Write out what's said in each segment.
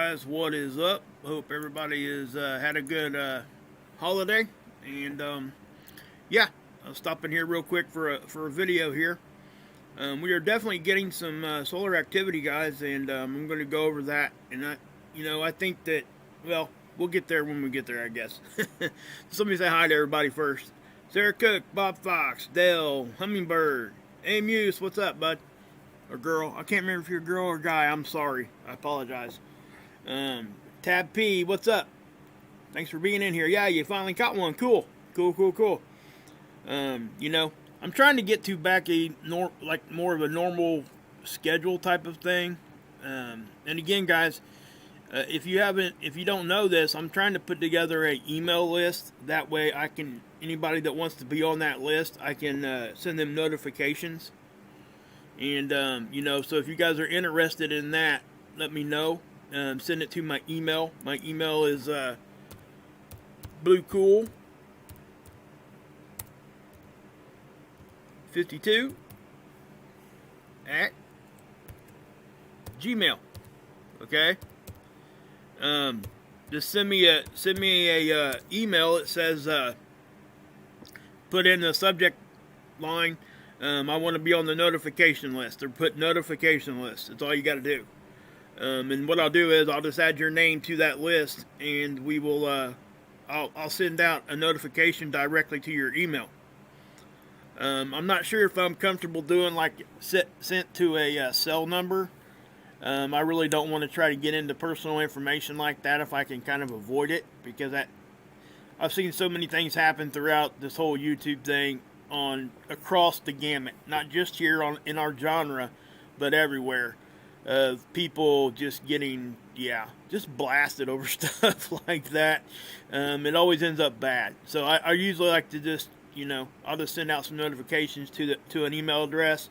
guys, what is up? Hope everybody has had a good holiday. And yeah, I'll stop in here real quick for a video here. We are definitely getting some solar activity, guys, and I'm going to go over that. And I think that, well, we'll get there when we get there, I guess. Somebody say hi to everybody first. Sarah Cook, Bob Fox, Dale, Hummingbird, Amuse, what's up, bud? Or girl. I can't remember if you're a girl or a guy. I'm sorry. I apologize. Tab P, what's up? Thanks for being in here. Yeah, you finally caught one. Cool. I'm trying to get to back more of a normal schedule type of thing. And again, guys, if you don't know this, I'm trying to put together an email list. That way anybody that wants to be on that list, I can send them notifications. And, so if you guys are interested in that, let me know. Send it to my email. My email is bluecool52 at Gmail. Okay? Just send me a email. It says, put in the subject line, I want to be on the notification list, or put notification list. That's all you got to do. And what I'll do is I'll just add your name to that list, and we will. I'll send out a notification directly to your email. I'm not sure if I'm comfortable doing sent to a cell number. I really don't want to try to get into personal information like that if I can kind of avoid it, because I've seen so many things happen throughout this whole YouTube thing across the gamut, not just here in our genre, but everywhere, of people just getting just blasted over stuff like that. It always ends up bad. So I usually like to just I'll just send out some notifications to an email address.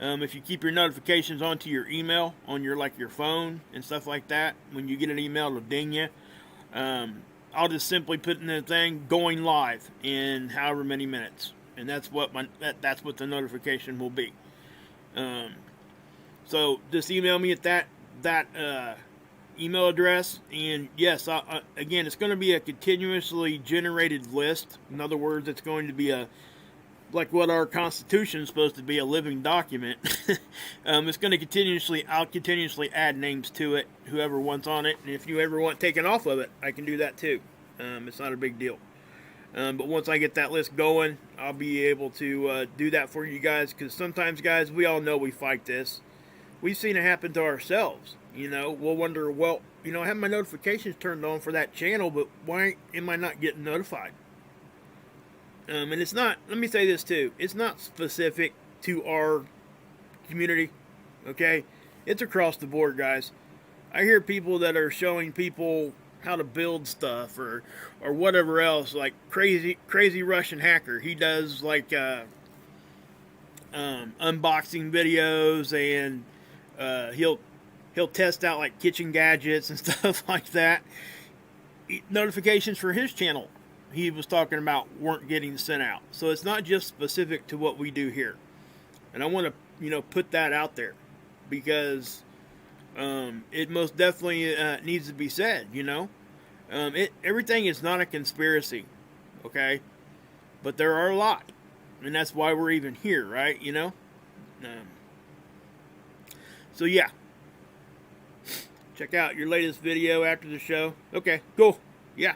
If you keep your notifications onto your email on your phone and stuff like that, when you get an email, it'll ding you. I'll just simply put in the thing going live in however many minutes. And that's what the notification will be. So just email me at that email address. And yes, again, it's going to be a continuously generated list. In other words, it's going to be like what our Constitution is supposed to be, a living document. It's going to I'll continuously add names to it, whoever wants on it. And if you ever want taken off of it, I can do that too. It's not a big deal. But once I get that list going, I'll be able to do that for you guys. Because sometimes, guys, we all know we fight this. We've seen it happen to ourselves. We'll wonder, well, I have my notifications turned on for that channel, but why am I not getting notified? And it's not, let me say this too, it's not specific to our community, okay? It's across the board, guys. I hear people that are showing people how to build stuff or whatever else, like crazy Russian hacker. He does unboxing videos, and he'll test out kitchen gadgets and stuff like that. Notifications for his channel he was talking about weren't getting sent out. So it's not just specific to what we do here. And I want to put that out there, because it most definitely needs to be said. Everything is not a conspiracy, okay? But there are a lot, and that's why we're even here, right? So yeah, check out your latest video after the show. Okay, cool. Yeah,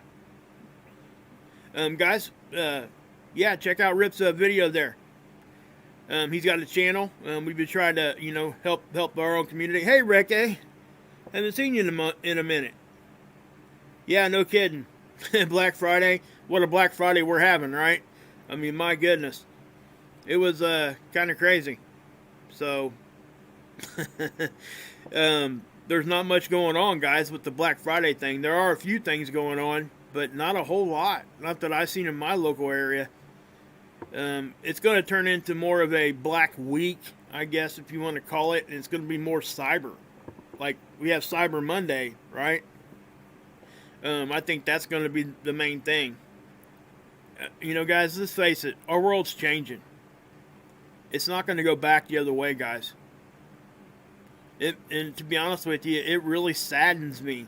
guys, check out Rip's video there. He's got a channel. We've been trying to, help our own community. Hey, Rick, haven't seen you in a minute. Yeah, no kidding. Black Friday. What a Black Friday we're having, right? I mean, my goodness. It was kind of crazy. So, there's not much going on, guys, with the Black Friday thing. There are a few things going on, but not a whole lot. Not that I've seen in my local area. It's going to turn into more of a Black Week, I guess, if you want to call it. And it's going to be more cyber. Like, we have Cyber Monday, right? I think that's going to be the main thing. Guys, let's face it. Our world's changing. It's not going to go back the other way, guys. And to be honest with you, it really saddens me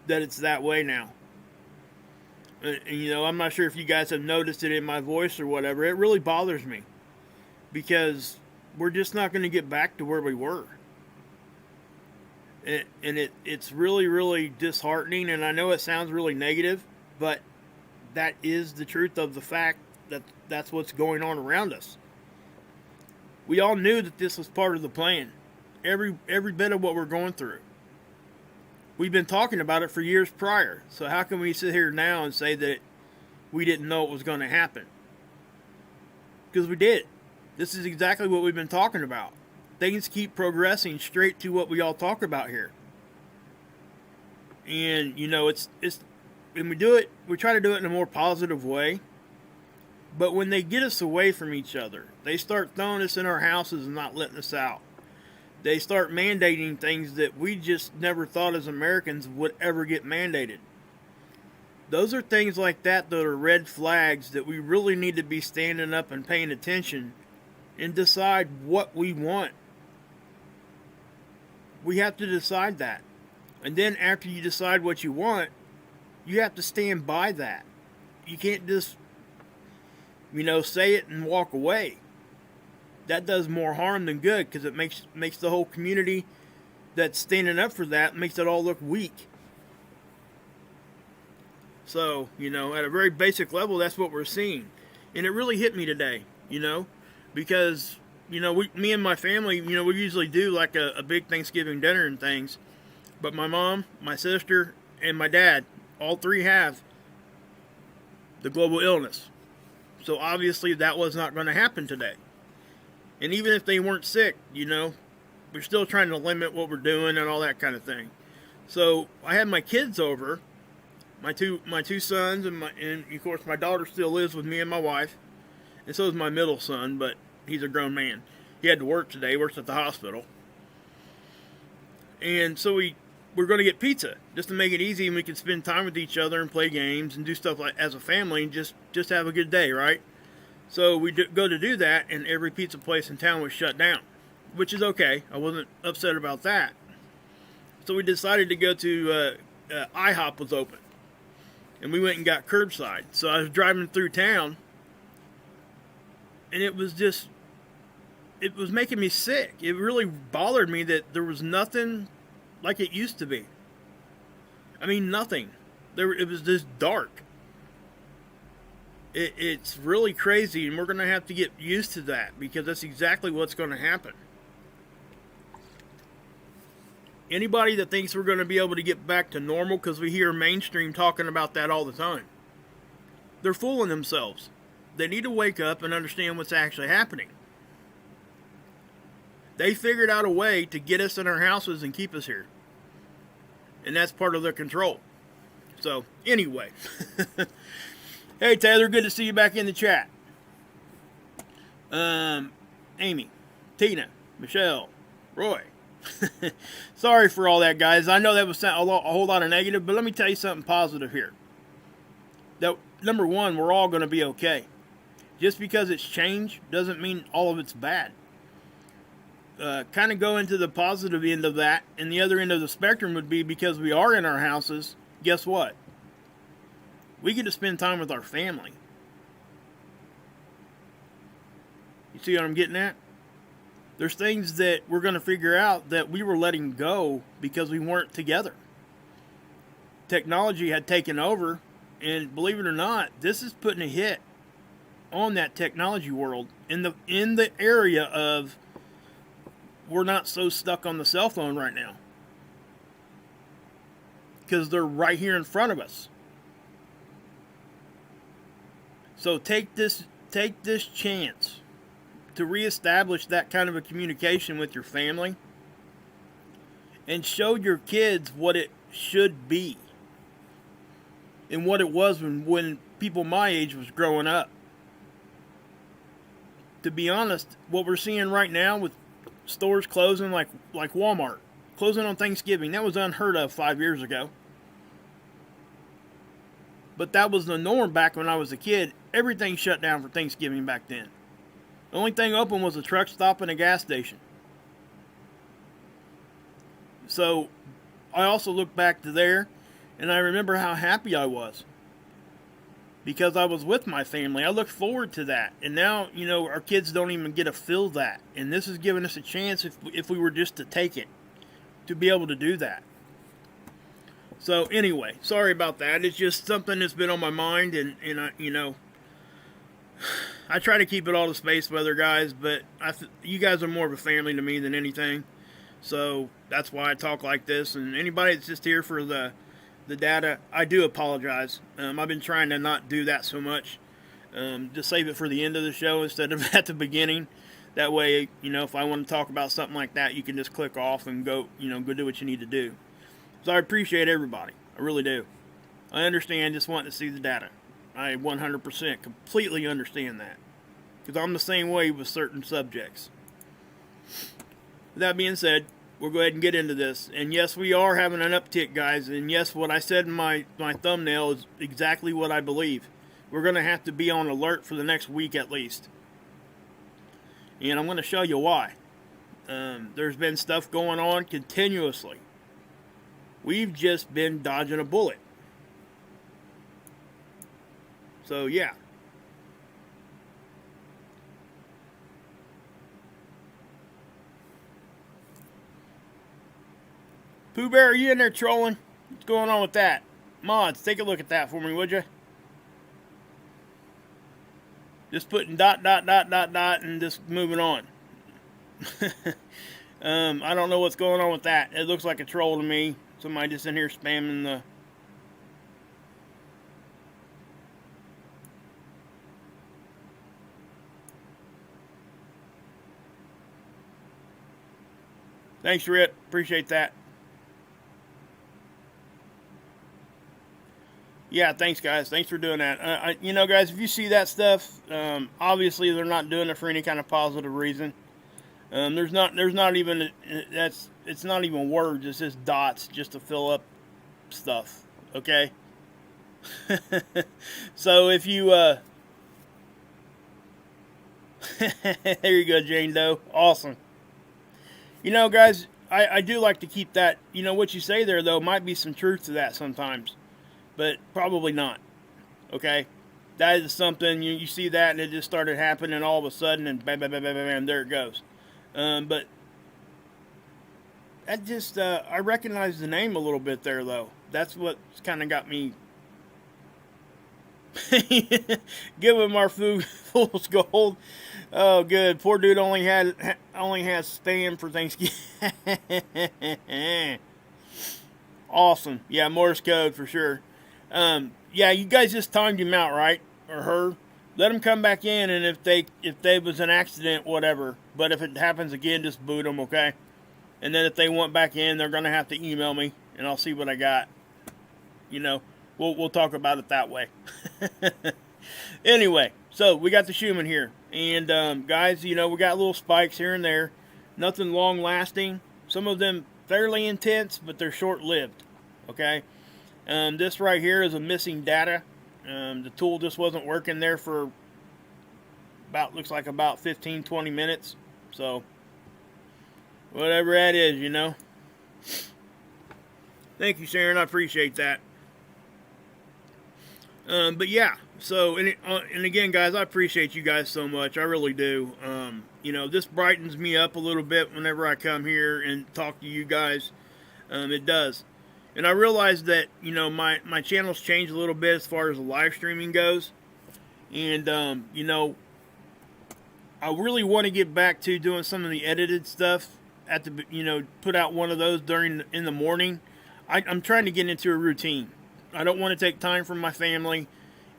that it's that way now. And, you know, I'm not sure if you guys have noticed it in my voice or whatever. It really bothers me because we're just not going to get back to where we were. And it's really, really disheartening. And I know it sounds really negative, but that is the truth of the fact that that's what's going on around us. We all knew that this was part of the plan. Every bit of what we're going through. We've been talking about it for years prior. So how can we sit here now and say that we didn't know it was going to happen? Because we did. This is exactly what we've been talking about. Things keep progressing straight to what we all talk about here. And, you know, it's when we do it, we try to do it in a more positive way. But when they get us away from each other, they start throwing us in our houses and not letting us out. They start mandating things that we just never thought as Americans would ever get mandated. Those are things like that are red flags that we really need to be standing up and paying attention and decide what we want. We have to decide that. And then after you decide what you want, you have to stand by that. You can't just, you know, say it and walk away. That does more harm than good because it makes the whole community that's standing up for that, makes it all look weak. So, you know, at a very basic level, that's what we're seeing. And it really hit me today, you know, because, you know, me and my family, you know, we usually do like a big Thanksgiving dinner and things. But my mom, my sister, and my dad, all three have the global illness. So obviously that was not going to happen today. And even if they weren't sick, you know, we're still trying to limit what we're doing and all that kind of thing. So I had my kids over, my two sons, and of course my daughter still lives with me and my wife, and so is my middle son, but he's a grown man. He had to work today, works at the hospital. And so we're going to get pizza just to make it easy, and we can spend time with each other and play games and do stuff like as a family and just have a good day, right? So we go to do that, and every pizza place in town was shut down, which is okay. I wasn't upset about that. So we decided to go to IHOP was open, and we went and got curbside. So I was driving through town, and it was making me sick. It really bothered me that there was nothing like it used to be. I mean, nothing. It was just dark. It's really crazy, and we're going to have to get used to that because that's exactly what's going to happen. Anybody that thinks we're going to be able to get back to normal, because we hear mainstream talking about that all the time, they're fooling themselves. They need to wake up and understand what's actually happening. They figured out a way to get us in our houses and keep us here. And that's part of their control. So, anyway. Hey, Taylor, good to see you back in the chat. Amy, Tina, Michelle, Roy. Sorry for all that, guys. I know that was a whole lot of negative, but let me tell you something positive here. That, number one, we're all going to be okay. Just because it's change doesn't mean all of it's bad. Kind of go into the positive end of that, and the other end of the spectrum would be because we are in our houses, guess what? We get to spend time with our family. You see what I'm getting at? There's things that we're going to figure out that we were letting go because we weren't together. Technology had taken over, and believe it or not, this is putting a hit on that technology world in the area of we're not so stuck on the cell phone right now because they're right here in front of us. So take this chance to reestablish that kind of a communication with your family and show your kids what it should be and what it was when people my age was growing up. To be honest, what we're seeing right now with stores closing like Walmart, closing on Thanksgiving, that was unheard of 5 years ago. But that was the norm back when I was a kid. Everything shut down for Thanksgiving back then. The only thing open was a truck stop and a gas station. So I also look back to there, And I remember how happy I was because I was with my family. I looked forward to that. And now, you know, our kids don't even get to feel that. And this has given us a chance, if we were just to take it, to be able to do that. So anyway, sorry about that. It's just something that's been on my mind, and I, you know, I try to keep it all to space weather, guys, but you guys are more of a family to me than anything. So that's why I talk like this. And anybody that's just here for the data, I do apologize. I've been trying to not do that so much. Just save it for the end of the show instead of at the beginning. That way, you know, if I want to talk about something like that, you can just click off and go, you know, go do what you need to do. So I appreciate everybody. I really do. I understand just wanting to see the data. I 100% completely understand that. Because I'm the same way with certain subjects. With that being said, we'll go ahead and get into this. And yes, we are having an uptick, guys. And yes, what I said in my thumbnail is exactly what I believe. We're going to have to be on alert for the next week at least. And I'm going to show you why. There's been stuff going on continuously. We've just been dodging a bullet. So, yeah. Pooh Bear, are you in there trolling? What's going on with that? Mods, take a look at that for me, would you? Just putting dot, and just moving on. I don't know what's going on with that. It looks like a troll to me. Somebody just in here spamming the... Thanks, Rip. Appreciate that. Yeah, thanks, guys. Thanks for doing that. You know, guys, if you see that stuff, obviously they're not doing it for any kind of positive reason. There's not even it's not even words. It's just dots just to fill up stuff. Okay. So if you there you go, Jane Doe. Awesome. You know, guys, I do like to keep that. You know what you say there, though, might be some truth to that sometimes, but probably not. Okay. That is something you see that and it just started happening all of a sudden, and bam, bam, bam, bam, bam, there it goes. But that just, I recognize the name a little bit there, though. That's what's kind of got me. Give him our fool's gold. Oh, good. Poor dude only has spam for Thanksgiving. Awesome. Yeah, Morse code for sure. Yeah, you guys just timed him out, right? Or her. Let them come back in, and if they was an accident, whatever. But if it happens again, just boot them, okay? And then if they want back in, they're gonna have to email me, and I'll see what I got. You know, we'll talk about it that way. Anyway, so we got the Schumann here, and guys, you know, we got little spikes here and there. Nothing long lasting. Some of them fairly intense, but they're short lived. Okay. This right here is a missing data. The tool just wasn't working there for looks like about 15-20 minutes. So whatever that is, you know. Thank you, Sharon. I appreciate that. But yeah, so and again, guys, I appreciate you guys so much. I really do. You know, this brightens me up a little bit whenever I come here and talk to you guys. It does. And I realize that, you know, my channel's changed a little bit as far as the live streaming goes. And, you know, I really want to get back to doing some of the edited stuff at the, you know, put out one of those in the morning. I'm trying to get into a routine. I don't want to take time from my family.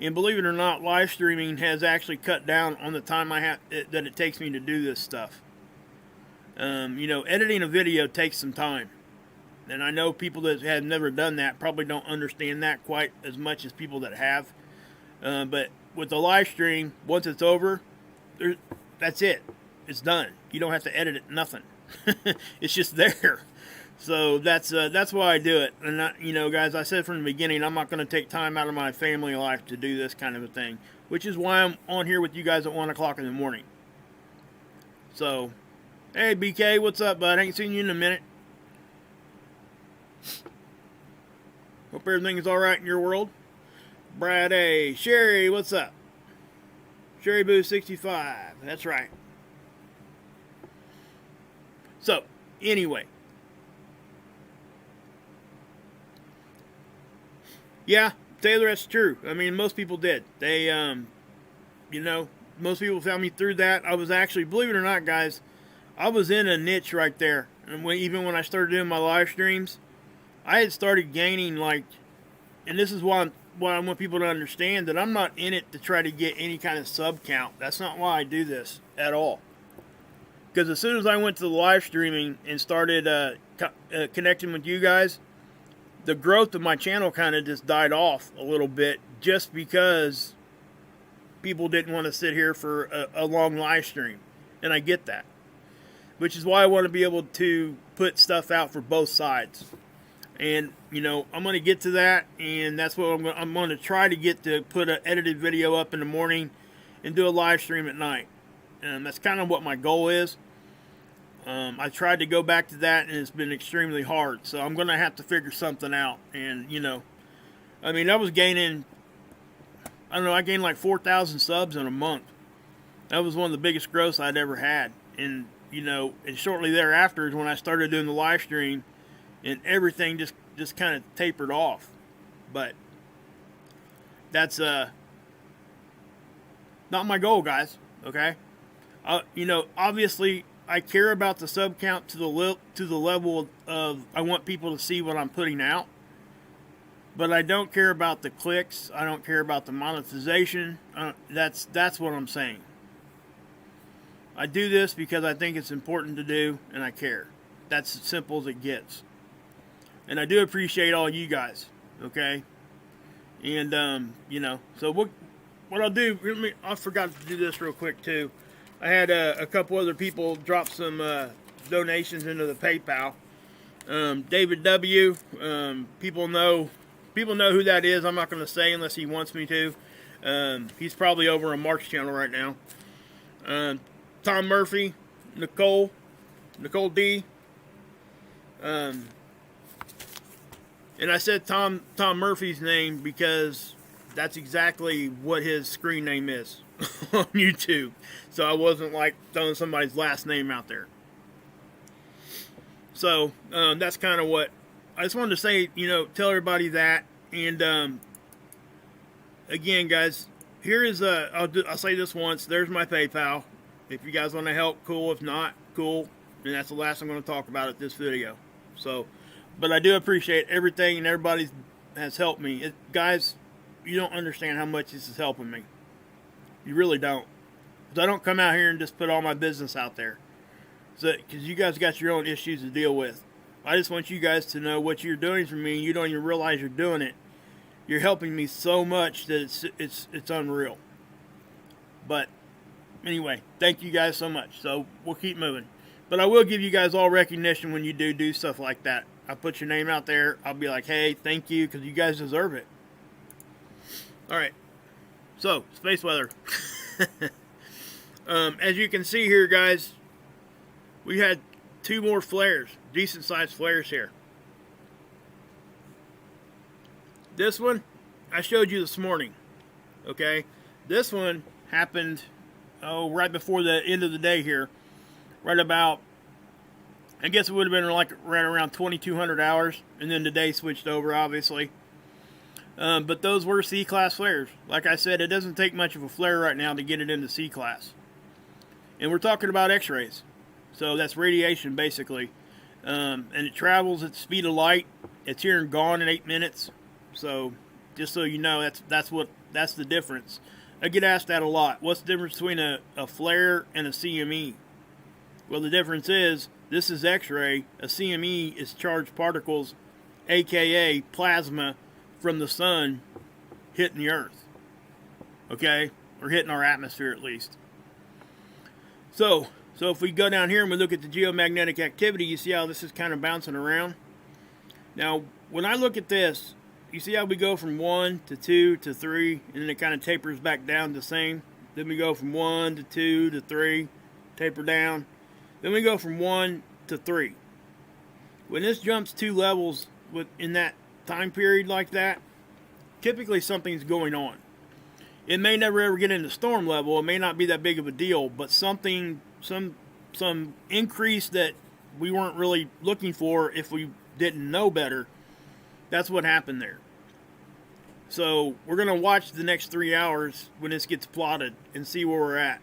And believe it or not, live streaming has actually cut down on the time that it takes me to do this stuff. You know, editing a video takes some time. And I know people that have never done that probably don't understand that quite as much as people that have. But with the live stream, once it's over, that's it. It's done. You don't have to edit it, nothing. It's just there. So that's why I do it. And you know, guys, I said from the beginning, I'm not going to take time out of my family life to do this kind of a thing, which is why I'm on here with you guys at 1 o'clock in the morning. So, hey BK, what's up, bud? I ain't seen you in a minute. Hope everything is alright in your world. Brad A. Sherry, what's up? Sherry Boo 65. That's right. So, anyway. Yeah, Taylor, that's true. I mean, most people did. They, you know, most people found me through that. I was actually, believe it or not, guys, I was in a niche right there. And even when I started doing my live streams, I had started gaining, like, and this is why I want people to understand that I'm not in it to try to get any kind of sub count. That's not why I do this at all. Because as soon as I went to the live streaming and started connecting with you guys, the growth of my channel kind of just died off a little bit, just because people didn't want to sit here for a long live stream. And I get that. Which is why I want to be able to put stuff out for both sides. And, you know, I'm going to get to that, and that's what I'm going to try to get to put an edited video up in the morning and do a live stream at night. And that's kind of what my goal is. I tried to go back to that, and it's been extremely hard. So I'm going to have to figure something out. And, you know, I mean, I was gaining, I don't know, I gained like 4,000 subs in a month. That was one of the biggest growths I'd ever had. And, you know, and shortly thereafter is when I started doing the live stream, and everything just kind of tapered off. But that's not my goal, guys. Okay, you know, obviously I care about the sub count to the level of I want people to see what I'm putting out. But I don't care about the clicks. I don't care about the monetization. That's what I'm saying. I do this because I think it's important to do, and I care. That's as simple as it gets. And I do appreciate all you guys, okay? And, you know, so what I'll do, I forgot to do this real quick, too. I had a couple other people drop some donations into the PayPal. David W., people know who that is. I'm not going to say unless he wants me to. He's probably over on Mark's channel right now. Tom Murphy, Nicole D., and I said Tom Murphy's name because that's exactly what his screen name is on YouTube. So I wasn't like throwing somebody's last name out there. So that's kind of what I just wanted to say. You know, tell everybody that. And again, guys, here is I'll say this once. There's my PayPal. If you guys want to help, cool. If not, cool. And that's the last I'm going to talk about at this video. So. But I do appreciate everything, and everybody has helped me. Guys, you don't understand how much this is helping me. You really don't. Because I don't come out here and just put all my business out there. Because you guys got your own issues to deal with. I just want you guys to know what you're doing for me, and you don't even realize you're doing it. You're helping me so much that it's unreal. But anyway, thank you guys so much. So we'll keep moving. But I will give you guys all recognition when you do stuff like that. I put your name out there. I'll be like, hey, thank you, because you guys deserve it. All right. So, space weather. As you can see here, guys, we had 2 more flares, decent-sized flares here. This one, I showed you this morning. Okay? This one happened, right before the end of the day here. Right about, I guess it would have been like right around 2,200 hours, and then the day switched over, obviously. But those were C-class flares. Like I said, it doesn't take much of a flare right now to get it into C-class. And we're talking about X-rays. So that's radiation, basically. And it travels at the speed of light. It's here and gone in 8 minutes. So, just so you know, that's the difference. I get asked that a lot. What's the difference between a flare and a CME? Well, the difference is, this is X-ray. A CME is charged particles, aka plasma, from the sun hitting the earth. Okay? Or hitting our atmosphere at least. So if we go down here and we look at the geomagnetic activity, you see how this is kind of bouncing around? Now, when I look at this, you see how we go from 1 to 2 to 3, and then it kind of tapers back down the same? Then we go from 1 to 2 to 3, taper down. Then we go from 1 to 3. When this jumps 2 levels in that time period like that, typically something's going on. It may never ever get into storm level. It may not be that big of a deal, but something, some increase that we weren't really looking for if we didn't know better. That's what happened there. So we're going to watch the next 3 hours when this gets plotted and see where we're at.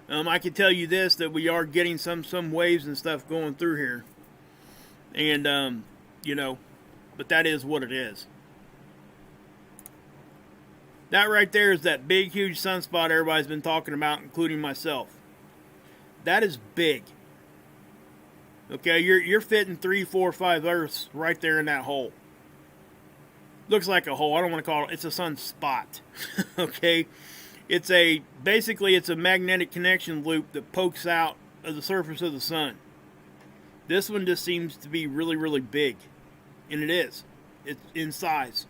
I can tell you this, that we are getting some waves and stuff going through here. And, you know, but that is what it is. That right there is that big, huge sunspot everybody's been talking about, including myself. That is big. Okay, you're fitting 3, 4, 5 Earths right there in that hole. Looks like a hole. I don't want to call it. It's a sunspot. Okay, basically it's a magnetic connection loop that pokes out of the surface of the sun. This one just seems to be really, really big, and it is. It's in size,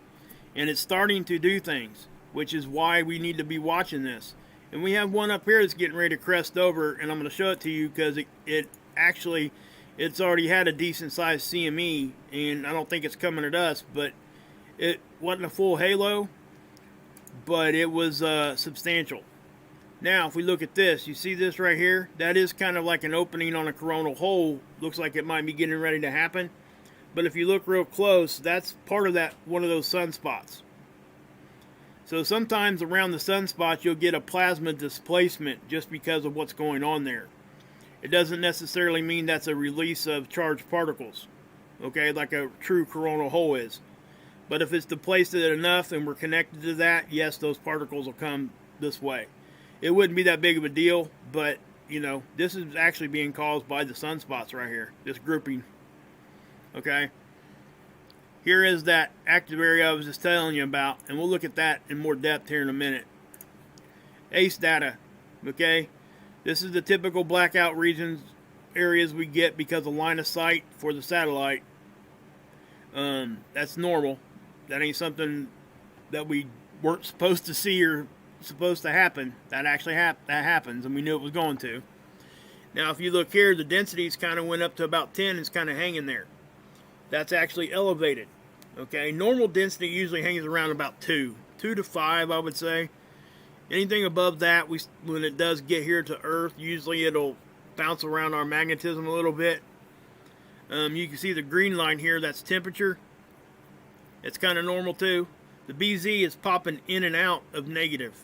and it's starting to do things, which is why we need to be watching this. And we have one up here that's getting ready to crest over, and I'm going to show it to you because it's already had a decent sized CME, and I don't think it's coming at us, but it wasn't a full halo, but it was substantial. Now, if we look at this, you see this right here? That is kind of like an opening on a coronal hole. Looks like it might be getting ready to happen. But if you look real close, that's part of that, one of those sunspots. So sometimes around the sunspots, you'll get a plasma displacement just because of what's going on there. It doesn't necessarily mean that's a release of charged particles, okay, like a true coronal hole is. But if it's displaced enough and we're connected to that, yes, those particles will come this way. It wouldn't be that big of a deal, but, you know, this is actually being caused by the sunspots right here, this grouping, okay? Here is that active area I was just telling you about, and we'll look at that in more depth here in a minute. ACE data, okay? This is the typical blackout regions, areas we get because of line of sight for the satellite. That's normal. That ain't something that we weren't supposed to see or supposed to happen. That actually that happens, and we knew it was going to. Now, if you look here, the densities kind of went up to about 10. It's kind of hanging there. That's actually elevated. Okay, normal density usually hangs around about 2 to 5, I would say. Anything above that, when it does get here to Earth, usually it'll bounce around our magnetism a little bit. You can see the green line here, that's temperature. It's kind of normal too. The BZ is popping in and out of negative.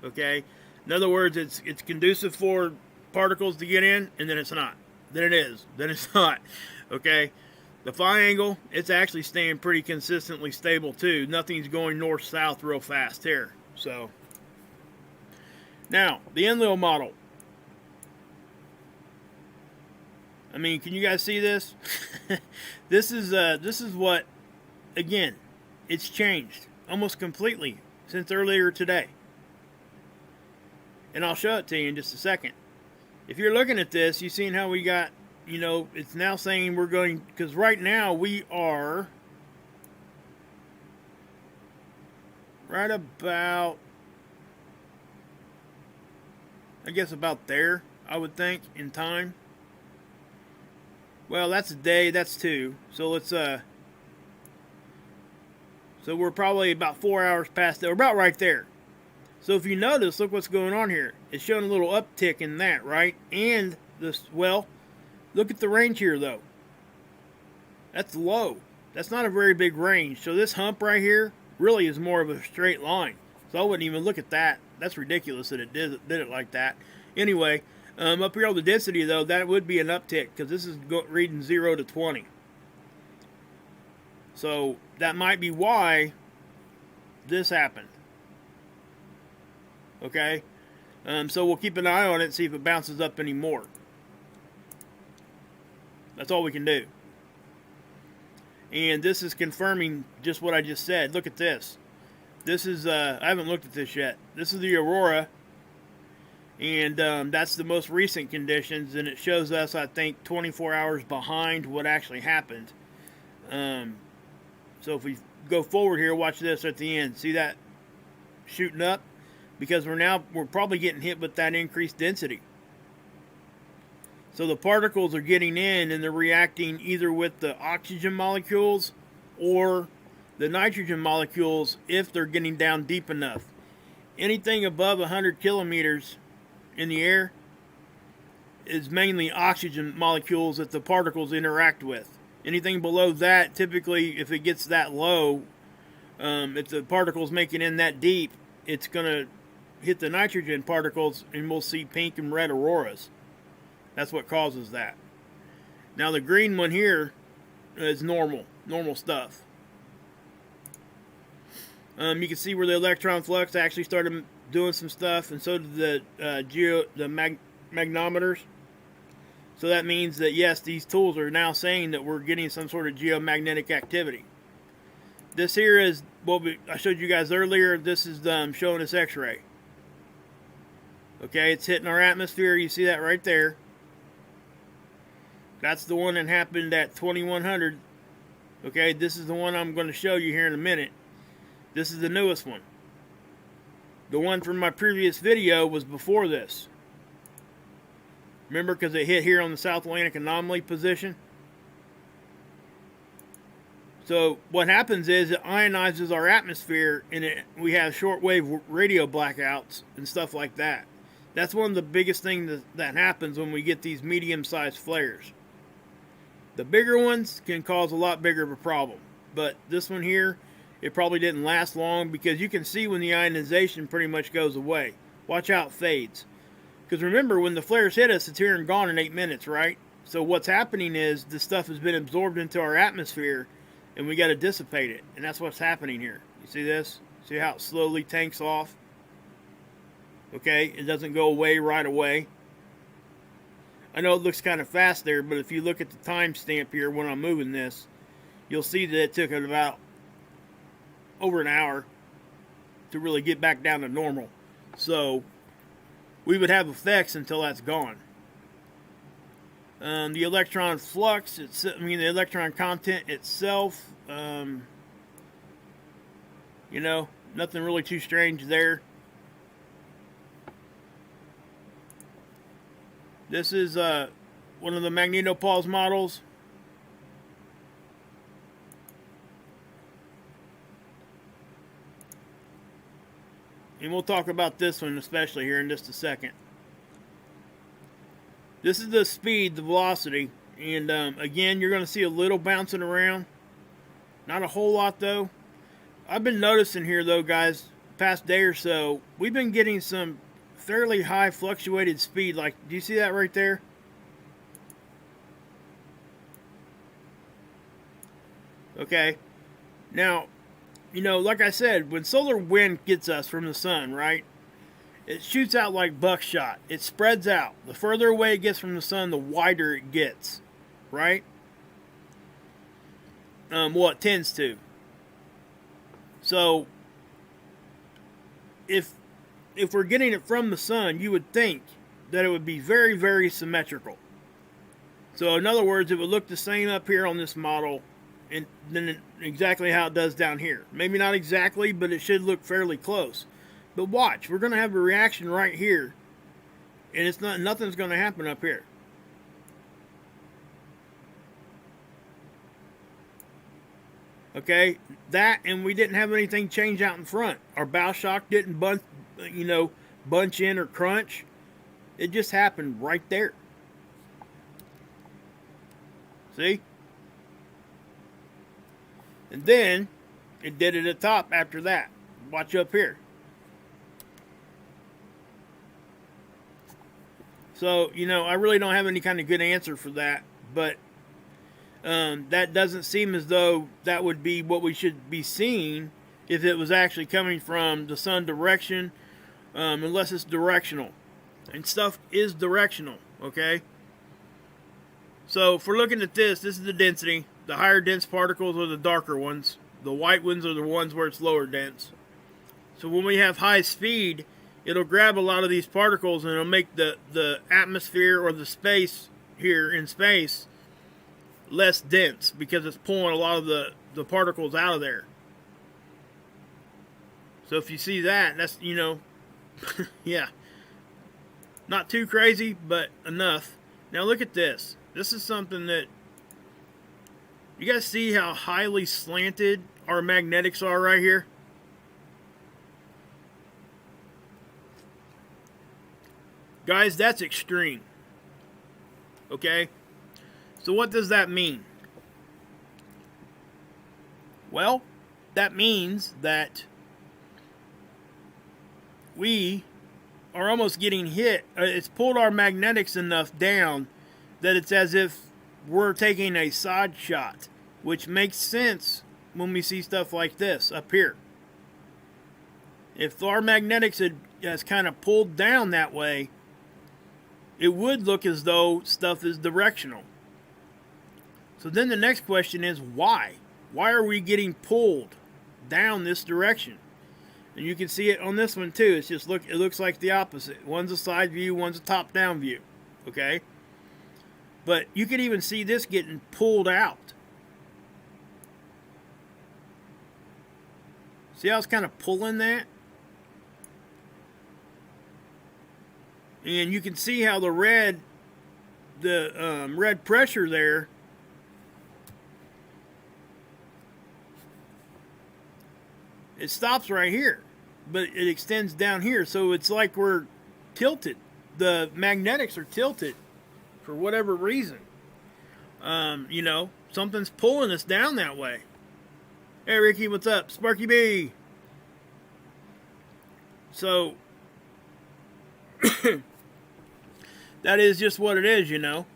Okay, in other words, it's conducive for particles to get in, and then it's not. Then it is. Then it's not. Okay. The phi angle, it's actually staying pretty consistently stable too. Nothing's going north-south real fast here. So, now, the Enlil model. I mean, can you guys see this? This is what, again, it's changed almost completely since earlier today. And I'll show it to you in just a second. If you're looking at this, you've seen how we got, you know, it's now saying we're going, because right now we are right about, I guess about there, I would think, in time. Well, that's a day, that's 2. So let's, so we're probably about 4 hours past that. We're about right there. So if you notice, look what's going on here. It's showing a little uptick in that, right? And this, well, look at the range here, though. That's low. That's not a very big range. So this hump right here really is more of a straight line. So I wouldn't even look at that. That's ridiculous that it did it like that. Anyway, up here on the density, though, that would be an uptick because this is reading 0 to 20. So that might be why this happened. Okay? So we'll keep an eye on it and see if it bounces up any more. That's all we can do. And this is confirming just what I just said. Look at this. This is, I haven't looked at this yet. This is the aurora. And that's the most recent conditions. And it shows us, I think, 24 hours behind what actually happened. So if we go forward here, watch this at the end. See that shooting up? Because we're probably getting hit with that increased density. So the particles are getting in and they're reacting either with the oxygen molecules or the nitrogen molecules if they're getting down deep enough. Anything above 100 kilometers in the air is mainly oxygen molecules that the particles interact with. Anything below that, typically, if it gets that low, if the particles make it in that deep, it's going to hit the nitrogen particles and we'll see pink and red auroras. That's what causes that. Now the green one here is normal stuff. You can see where the electron flux actually started doing some stuff, and so did the magnometers. So that means that yes, these tools are now saying that we're getting some sort of geomagnetic activity. This here is what I showed you guys earlier. This is showing us X-ray. Okay, it's hitting our atmosphere. You see that right there. That's the one that happened at 2100. Okay, this is the one I'm going to show you here in a minute. This is the newest one. The one from my previous video was before this. Remember, because it hit here on the South Atlantic anomaly position. So what happens is it ionizes our atmosphere, and we have shortwave radio blackouts and stuff like that. That's one of the biggest things that happens when we get these medium-sized flares. The bigger ones can cause a lot bigger of a problem. But this one here, it probably didn't last long because you can see when the ionization pretty much goes away. Watch how it fades. Because remember, when the flares hit us, it's here and gone in 8 minutes, right? So what's happening is this stuff has been absorbed into our atmosphere, and we got to dissipate it. And that's what's happening here. You see this? See how it slowly tanks off? Okay, it doesn't go away right away. I know it looks kind of fast there, but if you look at the timestamp here when I'm moving this, you'll see that it took it about over an hour to really get back down to normal. So we would have effects until that's gone. The electron flux, the electron content itself, you know, nothing really too strange there. This is one of the magnetopause models. And we'll talk about this one especially here in just a second. This is the speed, the velocity, and again, you're going to see a little bouncing around. Not a whole lot though. I've been noticing here though, guys, past day or so, we've been getting some fairly high fluctuated speed. Like, do you see that right there? Okay. Now, you know, like I said, when solar wind gets us from the sun, right? It shoots out like buckshot. It spreads out. The further away it gets from the sun, the wider it gets, right? Well, it tends to. So, if we're getting it from the sun, you would think that it would be very, very symmetrical. So, in other words, it would look the same up here on this model, and then exactly how it does down here. Maybe not exactly, but it should look fairly close. But watch, we're going to have a reaction right here, and nothing's going to happen up here. Okay, that, and we didn't have anything change out in front. Our bow shock didn't bunch in or crunch. It just happened right there. See? And then it did it at the top after that. Watch up here. So, you know, I really don't have any kind of good answer for that, but that doesn't seem as though that would be what we should be seeing if it was actually coming from the sun direction, unless it's directional. And stuff is directional, okay? So, if we're looking at this is the density. The higher dense particles are the darker ones. The white ones are the ones where it's lower dense. So when we have high speed, it'll grab a lot of these particles and it'll make the atmosphere or the space here in space less dense because it's pulling a lot of the particles out of there. So if you see that, that's, you know, yeah. Not too crazy, but enough. Now look at this. This is something that You guys see how highly slanted our magnetics are right here? Guys, that's extreme. Okay? So what does that mean? Well, that means that we are almost getting hit. It's pulled our magnetics enough down that it's as if we're taking a side shot, which makes sense when we see stuff like this up here. If our magnetics has kind of pulled down that way, it would look as though stuff is directional. So then the next question is why? Why are we getting pulled down this direction? And you can see it on this one too. It's just it looks like the opposite. One's a side view, one's a top-down view. Okay? But you can even see this getting pulled out. See how it's kind of pulling that? And you can see how the red pressure there it stops right here, but it extends down here, so it's like we're tilted. The magnetics are tilted for whatever reason. You know, something's pulling us down that way. Hey Ricky, what's up? Sparky B. So that is just what it is, you know.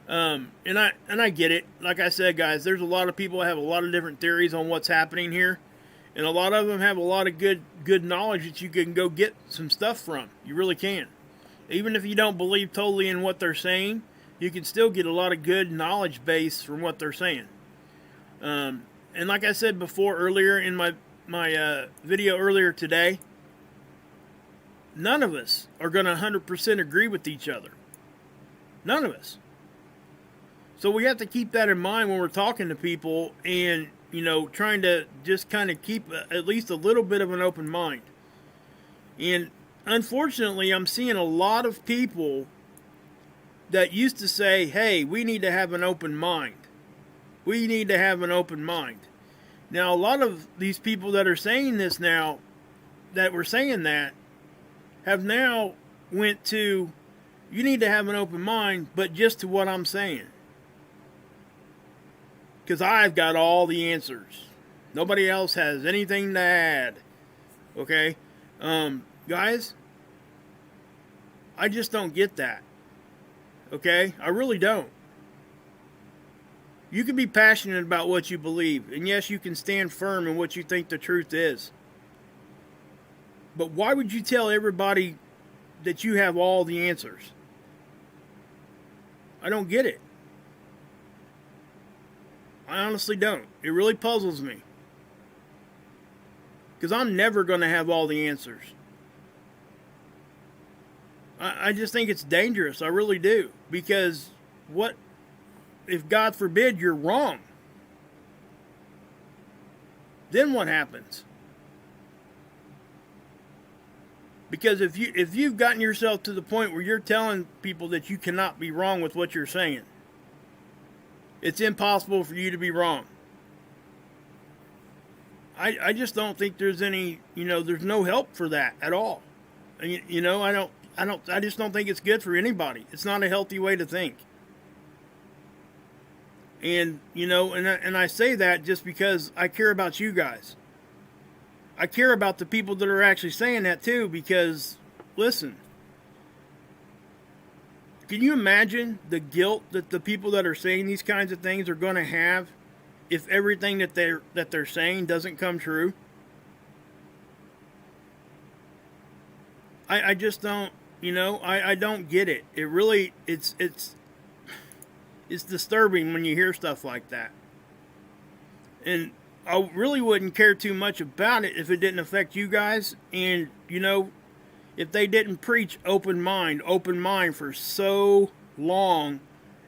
And I get it. Like I said, guys, there's a lot of people that have a lot of different theories on what's happening here. And a lot of them have a lot of good knowledge that you can go get some stuff from. You really can. Even if you don't believe totally in what they're saying, you can still get a lot of good knowledge base from what they're saying. And like I said before earlier in my video earlier today, none of us are going to 100% agree with each other. None of us. So we have to keep that in mind when we're talking to people and, you know, trying to just kind of keep at least a little bit of an open mind. And unfortunately, I'm seeing a lot of people that used to say, hey, we need to have an open mind. We need to have an open mind. Now, a lot of these people that are saying this now, that were saying that, have now went to, you need to have an open mind, but just to what I'm saying. Because I've got all the answers. Nobody else has anything to add. Okay? Guys, I just don't get that. Okay? I really don't. You can be passionate about what you believe. And yes, you can stand firm in what you think the truth is. But why would you tell everybody that you have all the answers? I don't get it. I honestly don't. It really puzzles me. Because I'm never going to have all the answers. I just think it's dangerous. I really do. Because what if, God forbid, you're wrong? Then what happens? Because if you've gotten yourself to the point where you're telling people that you cannot be wrong with what you're saying, it's impossible for you to be wrong. I just don't think there's any, you know, there's no help for that at all. You know, I just don't think it's good for anybody. It's not a healthy way to think. And, you know, and I say that just because I care about you guys. I care about the people that are actually saying that too, because, listen, can you imagine the guilt that the people that are saying these kinds of things are going to have if everything that they're saying doesn't come true? I just don't, you know, I don't get it. It really, it's disturbing when you hear stuff like that. And I really wouldn't care too much about it if it didn't affect you guys. And, you know, if they didn't preach open mind for so long,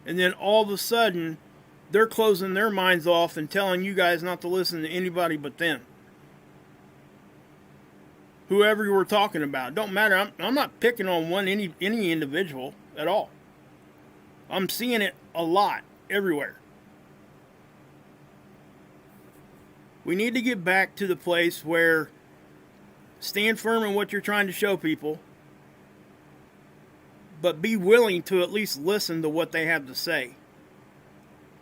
and then all of a sudden they're closing their minds off and telling you guys not to listen to anybody but them. Whoever you were talking about. Don't matter. I'm not picking on any individual at all. I'm seeing it a lot everywhere. We need to get back to the place where stand firm in what you're trying to show people, but be willing to at least listen to what they have to say.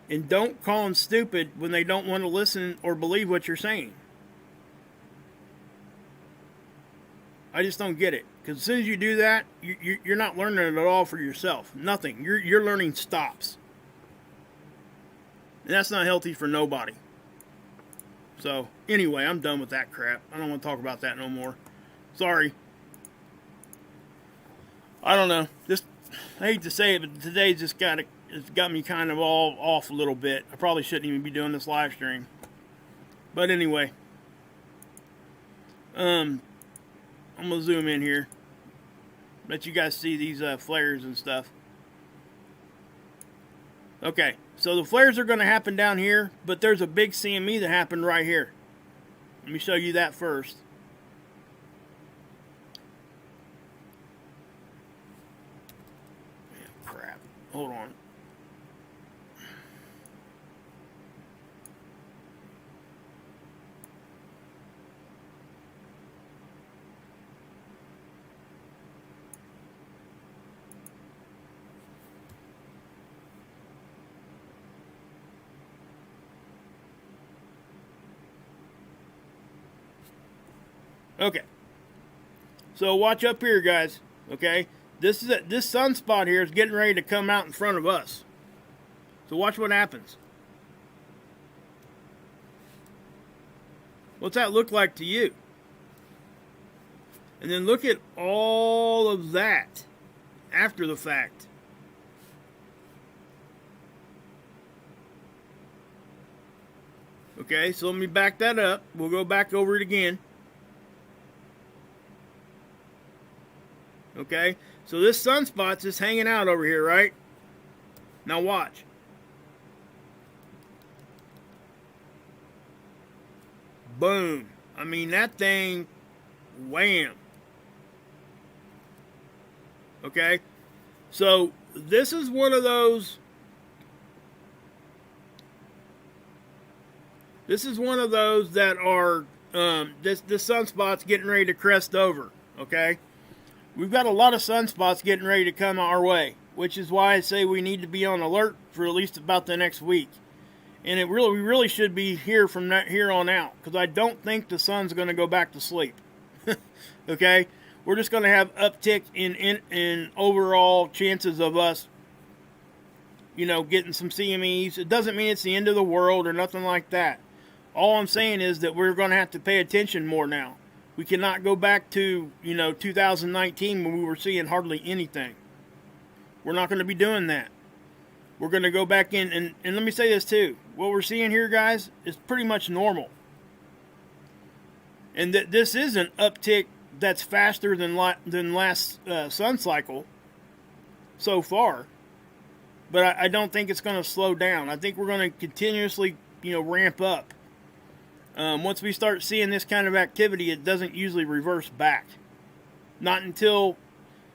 And don't call them stupid when they don't want to listen or believe what you're saying. I just don't get it. Because as soon as you do that, you're not learning it at all for yourself. Nothing. Your learning stops. And that's not healthy for nobody. So, anyway, I'm done with that crap. I don't want to talk about that no more. Sorry. I don't know. Just, I hate to say it, but today just it's got me kind of all off a little bit. I probably shouldn't even be doing this live stream. But anyway. I'm going to zoom in here. Let you guys see these flares and stuff. Okay, so the flares are going to happen down here, but there's a big CME that happened right here. Let me show you that first. Crap. Hold on. Okay, so watch up here, guys. Okay, this sunspot here is getting ready to come out in front of us. So watch what happens. What's that look like to you? And then look at all of that after the fact. Okay, so let me back that up. We'll go back over it again. Okay, so this sunspot's just hanging out over here, right? Now watch. Boom. I mean, that thing, wham. Okay, so this is one of those. This is one of those that are, this sunspot's getting ready to crest over, okay? We've got a lot of sunspots getting ready to come our way, which is why I say we need to be on alert for at least about the next week. And we really should be here from here on out, because I don't think the sun's going to go back to sleep. Okay? We're just going to have uptick in overall chances of us, you know, getting some CMEs. It doesn't mean it's the end of the world or nothing like that. All I'm saying is that we're going to have to pay attention more now. We cannot go back to, 2019 when we were seeing hardly anything. We're not going to be doing that. We're going to go back in, and let me say this too. What we're seeing here, guys, is pretty much normal. And this is an uptick that's faster than last sun cycle so far. But I don't think it's going to slow down. I think we're going to continuously, ramp up. Once we start seeing this kind of activity, it doesn't usually reverse back. Not until,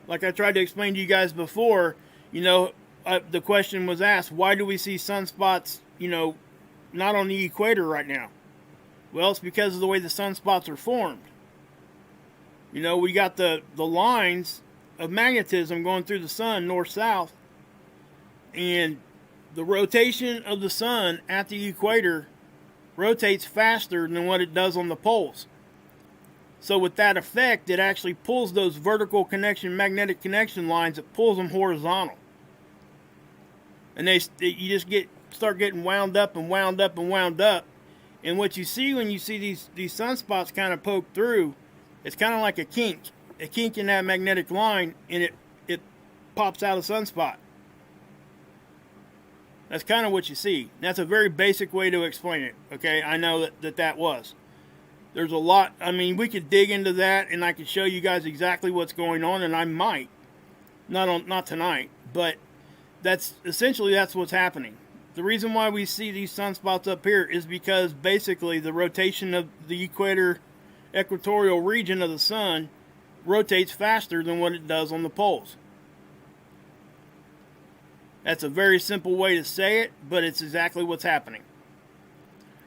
like I tried to explain to you guys before, the question was asked, why do we see sunspots, not on the equator right now? Well, it's because of the way the sunspots are formed. We got the lines of magnetism going through the sun, north-south, and the rotation of the sun at the equator rotates faster than what it does on the poles. So with that effect, it actually pulls those vertical magnetic connection lines, it pulls them horizontal. And you just start getting wound up and wound up and wound up. And what you see when you see these sunspots kind of poke through, it's kind of like a kink in that magnetic line, and it pops out a sunspot. That's kind of what you see. That's a very basic way to explain it. Okay, I know that was. There's a lot. I mean, we could dig into that, and I could show you guys exactly what's going on, and I might. Not tonight, but that's what's happening. The reason why we see these sunspots up here is because basically the rotation of the equatorial region of the sun rotates faster than what it does on the poles. That's a very simple way to say it, but it's exactly what's happening.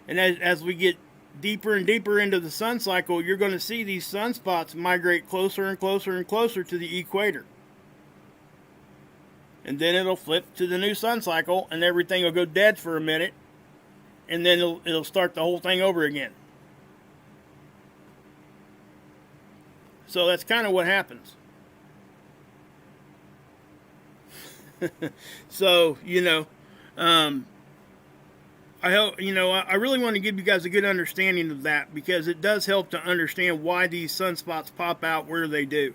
And as we get deeper and deeper into the sun cycle, you're going to see these sunspots migrate closer and closer and closer to the equator. And then it'll flip to the new sun cycle, and everything will go dead for a minute, and then it'll start the whole thing over again. So that's kind of what happens. So, I hope, I really want to give you guys a good understanding of that, because it does help to understand why these sunspots pop out where they do.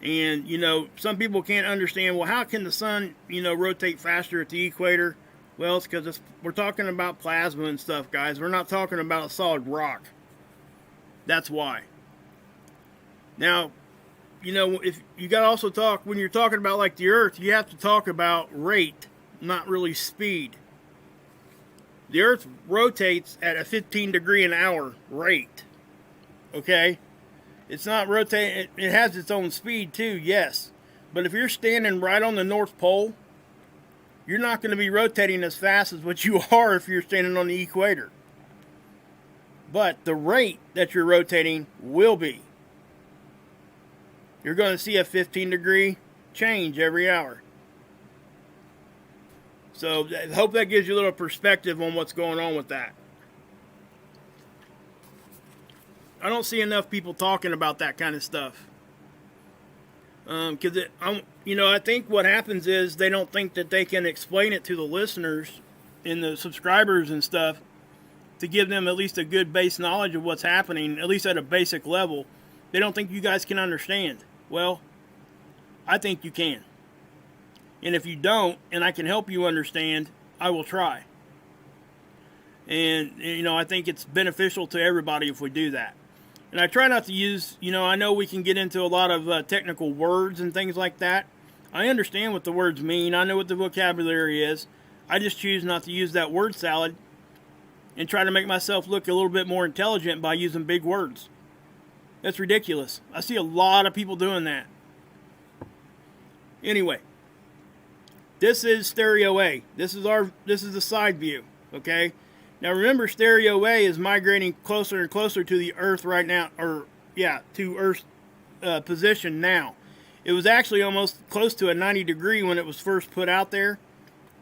And, some people can't understand, well, how can the sun, rotate faster at the equator? Well, it's because we're talking about plasma and stuff, guys. We're not talking about a solid rock. That's why. Now, if you got to also talk, when you're talking about like the Earth, you have to talk about rate, not really speed. The Earth rotates at a 15 degree an hour rate. Okay? It's not rotating, it has its own speed too, yes. But if you're standing right on the North Pole, you're not going to be rotating as fast as what you are if you're standing on the equator. But the rate that you're rotating will be. You're going to see a 15 degree change every hour. So I hope that gives you a little perspective on what's going on with that. I don't see enough people talking about that kind of stuff. Because I think what happens is they don't think that they can explain it to the listeners and the subscribers and stuff to give them at least a good base knowledge of what's happening, at least at a basic level. They don't think you guys can understand. Well, I think you can. And if you don't, and I can help you understand, I will try. And, I think it's beneficial to everybody if we do that. And I try not to use, I know we can get into a lot of technical words and things like that. I understand what the words mean. I know what the vocabulary is. I just choose not to use that word salad and try to make myself look a little bit more intelligent by using big words. That's ridiculous. I see a lot of people doing that. Anyway, this is stereo A. This is the side view, okay? Now remember, stereo A is migrating closer and closer to the Earth right now, to Earth's position now. It was actually almost close to a 90 degree when it was first put out there.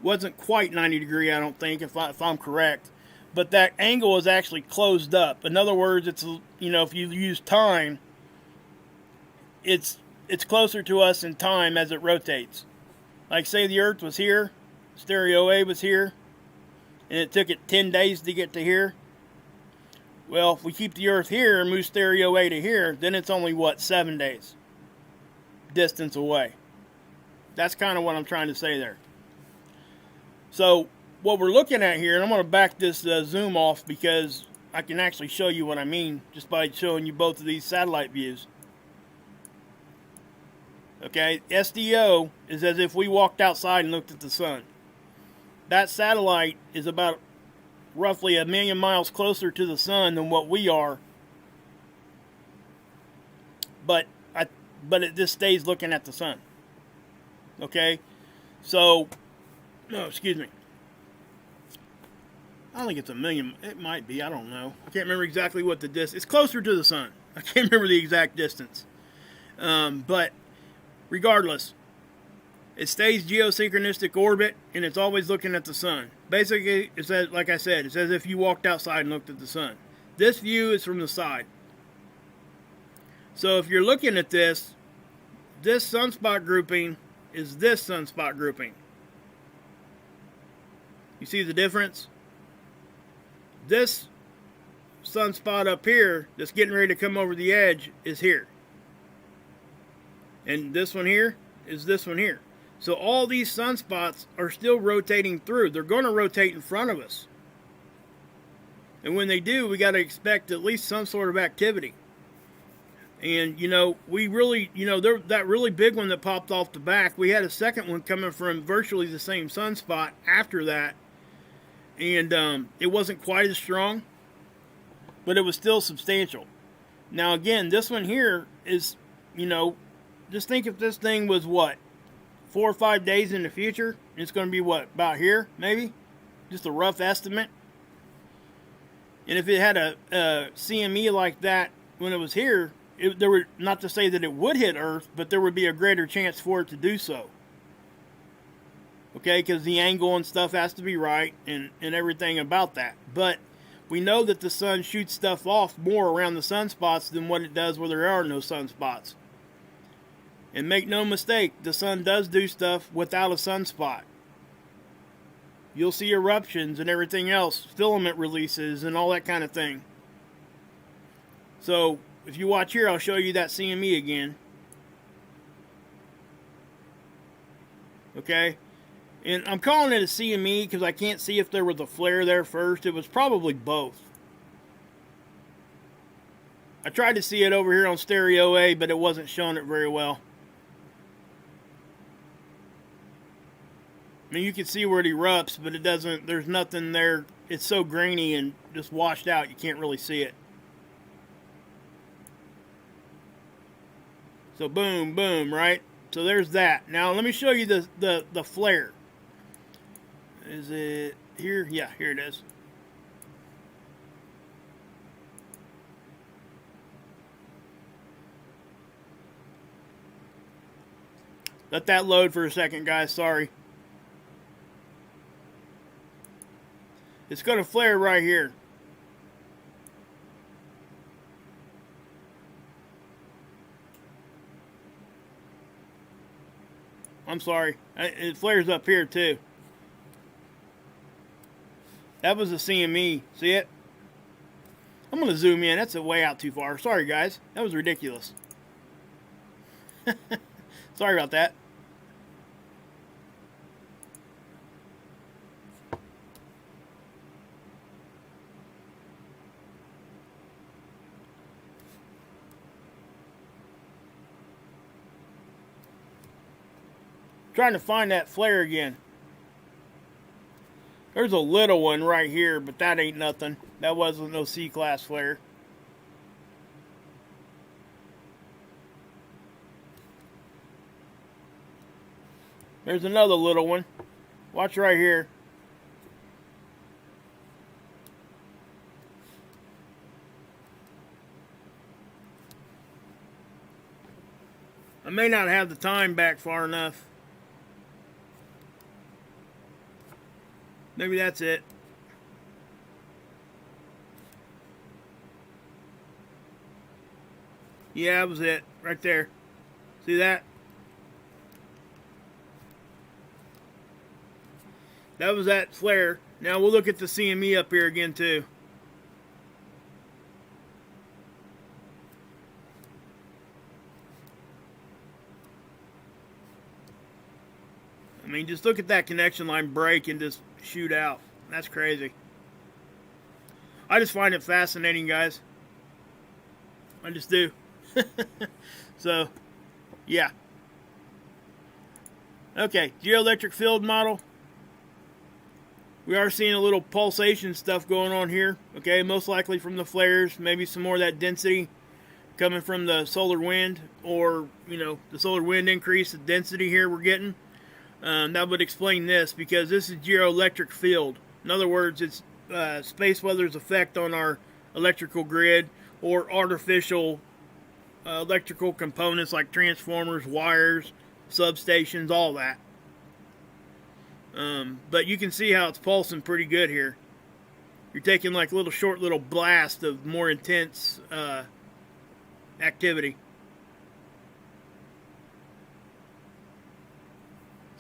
Wasn't quite 90 degree, I don't think, if I'm correct. But that angle is actually closed up. In other words, it's, if you use time, it's closer to us in time as it rotates. Like say the Earth was here, stereo A was here, and it took it 10 days to get to here. Well, if we keep the Earth here and move stereo A to here, then it's only, 7 days distance away. That's kind of what I'm trying to say there. So, what we're looking at here, and I'm going to back this zoom off because I can actually show you what I mean just by showing you both of these satellite views. Okay, SDO is as if we walked outside and looked at the sun. That satellite is about roughly 1 million miles closer to the sun than what we are. But it just stays looking at the sun. Okay? So, no, excuse me. I don't think it's 1 million. It might be. I don't know. I can't remember exactly what the distance. It's closer to the sun. I can't remember the exact distance. But regardless, it stays geosynchronistic orbit, and it's always looking at the sun. Basically, it's as, like I said, it's as if you walked outside and looked at the sun. This view is from the side. So if you're looking at this sunspot grouping is this sunspot grouping. You see the difference? This sunspot up here that's getting ready to come over the edge is here. And this one here is this one here. So all these sunspots are still rotating through. They're going to rotate in front of us. And when they do, we got to expect at least some sort of activity. And, we really, that really big one that popped off the back, we had a second one coming from virtually the same sunspot after that. And it wasn't quite as strong, but it was still substantial. Now, again, this one here is, just think if this thing was 4 or 5 days in the future, it's going to be about here, maybe? Just a rough estimate. And if it had a CME like that when it was here, there would, not to say that it would hit Earth, but there would be a greater chance for it to do so. Okay, because the angle and stuff has to be right and everything about that. But we know that the sun shoots stuff off more around the sunspots than what it does where there are no sunspots. And make no mistake, the sun does do stuff without a sunspot. You'll see eruptions and everything else, filament releases and all that kind of thing. So, if you watch here, I'll show you that CME again. Okay? And I'm calling it a CME because I can't see if there was a flare there first. It was probably both. I tried to see it over here on stereo A, but it wasn't showing it very well. I mean, you can see where it erupts, but it doesn't, there's nothing there. It's so grainy and just washed out, you can't really see it. So boom, boom, right? So there's that. Now let me show you the flare. Is it here? Yeah, here it is. Let that load for a second, guys. Sorry. It's going to flare right here. I'm sorry. It flares up here too. That was a CME. See it? I'm going to zoom in. That's way out too far. Sorry, guys. That was ridiculous. Sorry about that. Trying to find that flare again. There's a little one right here, but that ain't nothing. That wasn't no C-class flare. There's another little one. Watch right here. I may not have the time back far enough. Maybe that's it. Yeah, that was it. Right there. See that? That was that flare. Now we'll look at the CME up here again too. I mean, just look at that connection line break and just shoot out. That's crazy. I just find it fascinating, guys. I just do. So, yeah. Okay, geoelectric field model. We are seeing a little pulsation stuff going on here. Okay, most likely from the flares. Maybe some more of that density coming from the solar wind. Or, you know, the solar wind increase, the density here we're getting. That would explain this, because this is geoelectric field. In other words, it's space weather's effect on our electrical grid, or artificial electrical components like transformers, wires, substations, all that. But you can see how it's pulsing pretty good here. You're taking like little short little blasts of more intense activity.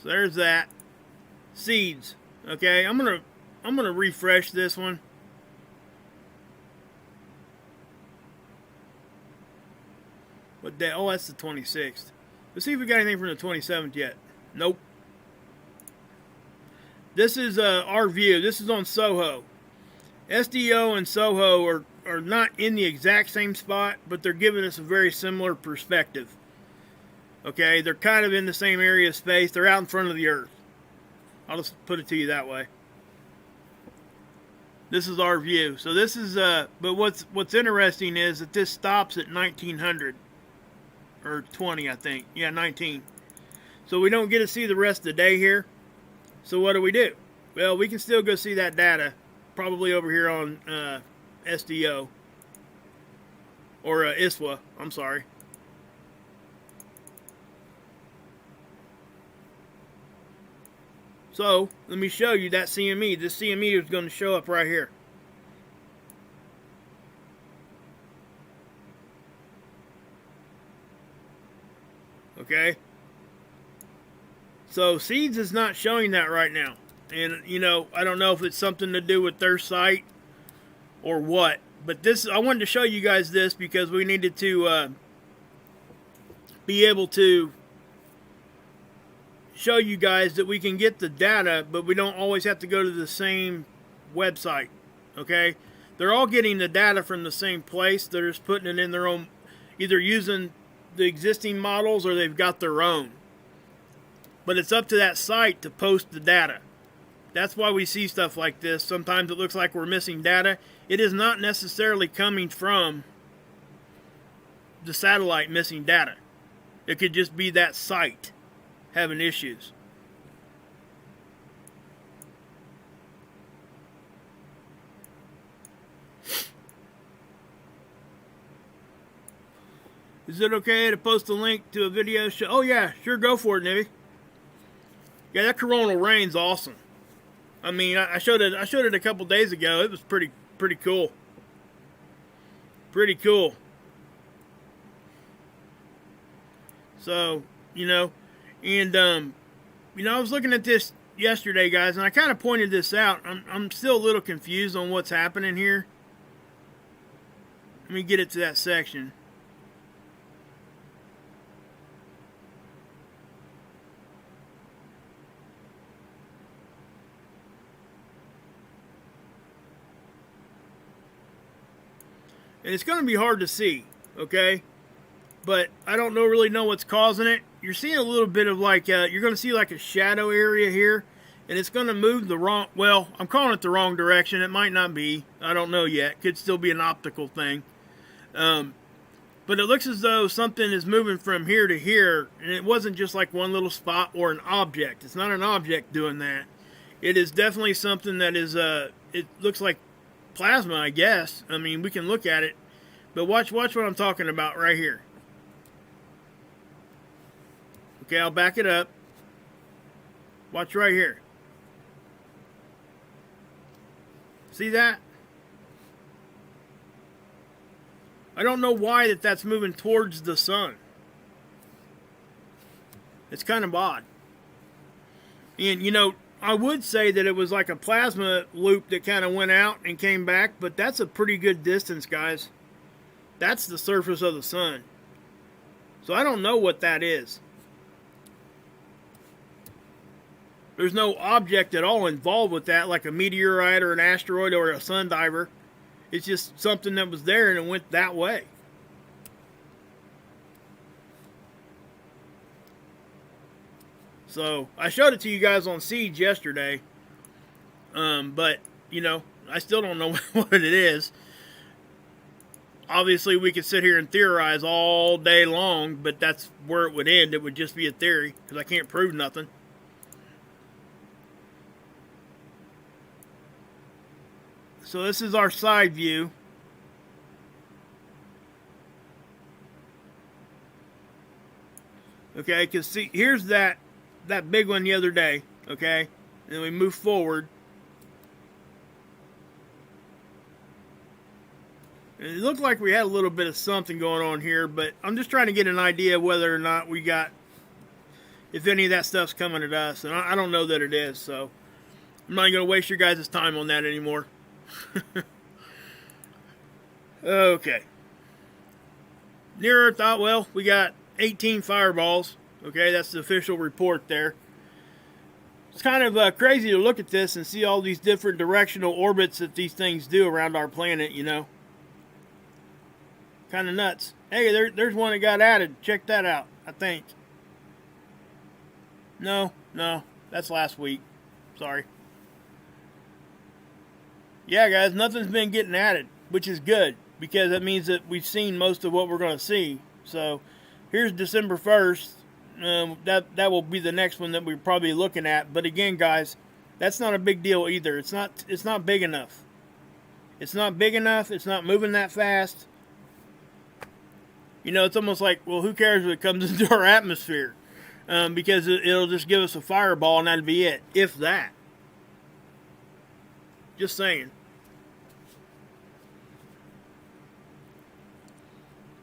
So there's that. Seeds. Okay, I'm gonna refresh this one. What day? Oh, that's the 26th. Let's see if we got anything from the 27th yet. Nope. This is our view. This is on Soho. SDO and Soho are not in the exact same spot, but they're giving us a very similar perspective. Okay, they're kind of in the same area of space. They're out in front of the Earth. I'll just put it to you that way. This is our view. So this is, but what's interesting is that this stops at 1900. Or 20, I think. Yeah, 19. So we don't get to see the rest of the day here. So what do? Well, we can still go see that data. Probably over here on SDO. Or ISWA, I'm sorry. So, let me show you that CME. This CME is going to show up right here. Okay? So, Seeds is not showing that right now. And, you know, I don't know if it's something to do with their site or what. But this, I wanted to show you guys this because we needed to be able to show you guys that we can get the data, but we don't always have to go to the same website. Okay? They're all getting the data from the same place. They're just putting it in their own, either using the existing models or they've got their own. But it's up to that site to post the data. That's why we see stuff like this. Sometimes it looks like we're missing data. It is not necessarily coming from the satellite missing data. It could just be that site having issues. Is it okay to post a link to a video show? Oh yeah, sure, go for it, Nibby. Yeah, that coronal rain's awesome. I mean, I showed it a couple days ago. It was pretty cool. Pretty cool. So, you know, and you know, I was looking at this yesterday, guys, and I kind of pointed this out. I'm still a little confused on what's happening here. Let me get it to that section. And it's going to be hard to see, okay? But I don't really know what's causing it. You're seeing a little bit of like, you're going to see like a shadow area here. And it's going to move the wrong, well, I'm calling it the wrong direction. It might not be. I don't know yet. Could still be an optical thing. But it looks as though something is moving from here to here. And it wasn't just like one little spot or an object. It's not an object doing that. It is definitely something that is, it looks like plasma, I guess. I mean, we can look at it, but watch what I'm talking about right here. Okay, I'll back it up. Watch right here. See that? I don't know why that's moving towards the sun. It's kind of odd. And, you know, I would say that it was like a plasma loop that kind of went out and came back, but that's a pretty good distance, guys. That's the surface of the sun. So I don't know what that is. There's no object at all involved with that, like a meteorite or an asteroid or a sundiver. It's just something that was there and it went that way. So, I showed it to you guys on Siege yesterday. But, you know, I still don't know what it is. Obviously, we could sit here and theorize all day long, but that's where it would end. It would just be a theory, because I can't prove nothing. So, this is our side view. Okay, because see, here's that big one the other day, okay? And then we move forward. And it looked like we had a little bit of something going on here, but I'm just trying to get an idea whether or not we got, if any of that stuff's coming at us. And I don't know that it is, so I'm not going to waste your guys' time on that anymore. Okay. Near Earth, well, we got 18 fireballs. Okay, that's the official report there. It's kind of crazy to look at this and see all these different directional orbits that these things do around our planet, you know. Kind of nuts. Hey, there's one that got added. Check that out, I think. No, that's last week. Sorry. Yeah, guys, nothing's been getting added, which is good, because that means that we've seen most of what we're going to see. So, here's December 1st. That will be the next one that we're probably looking at. But again, guys, that's not a big deal either. It's not big enough. It's not big enough. It's not moving that fast. You know, it's almost like, well, who cares if it comes into our atmosphere? Because it'll just give us a fireball and that'll be it. If that. Just saying.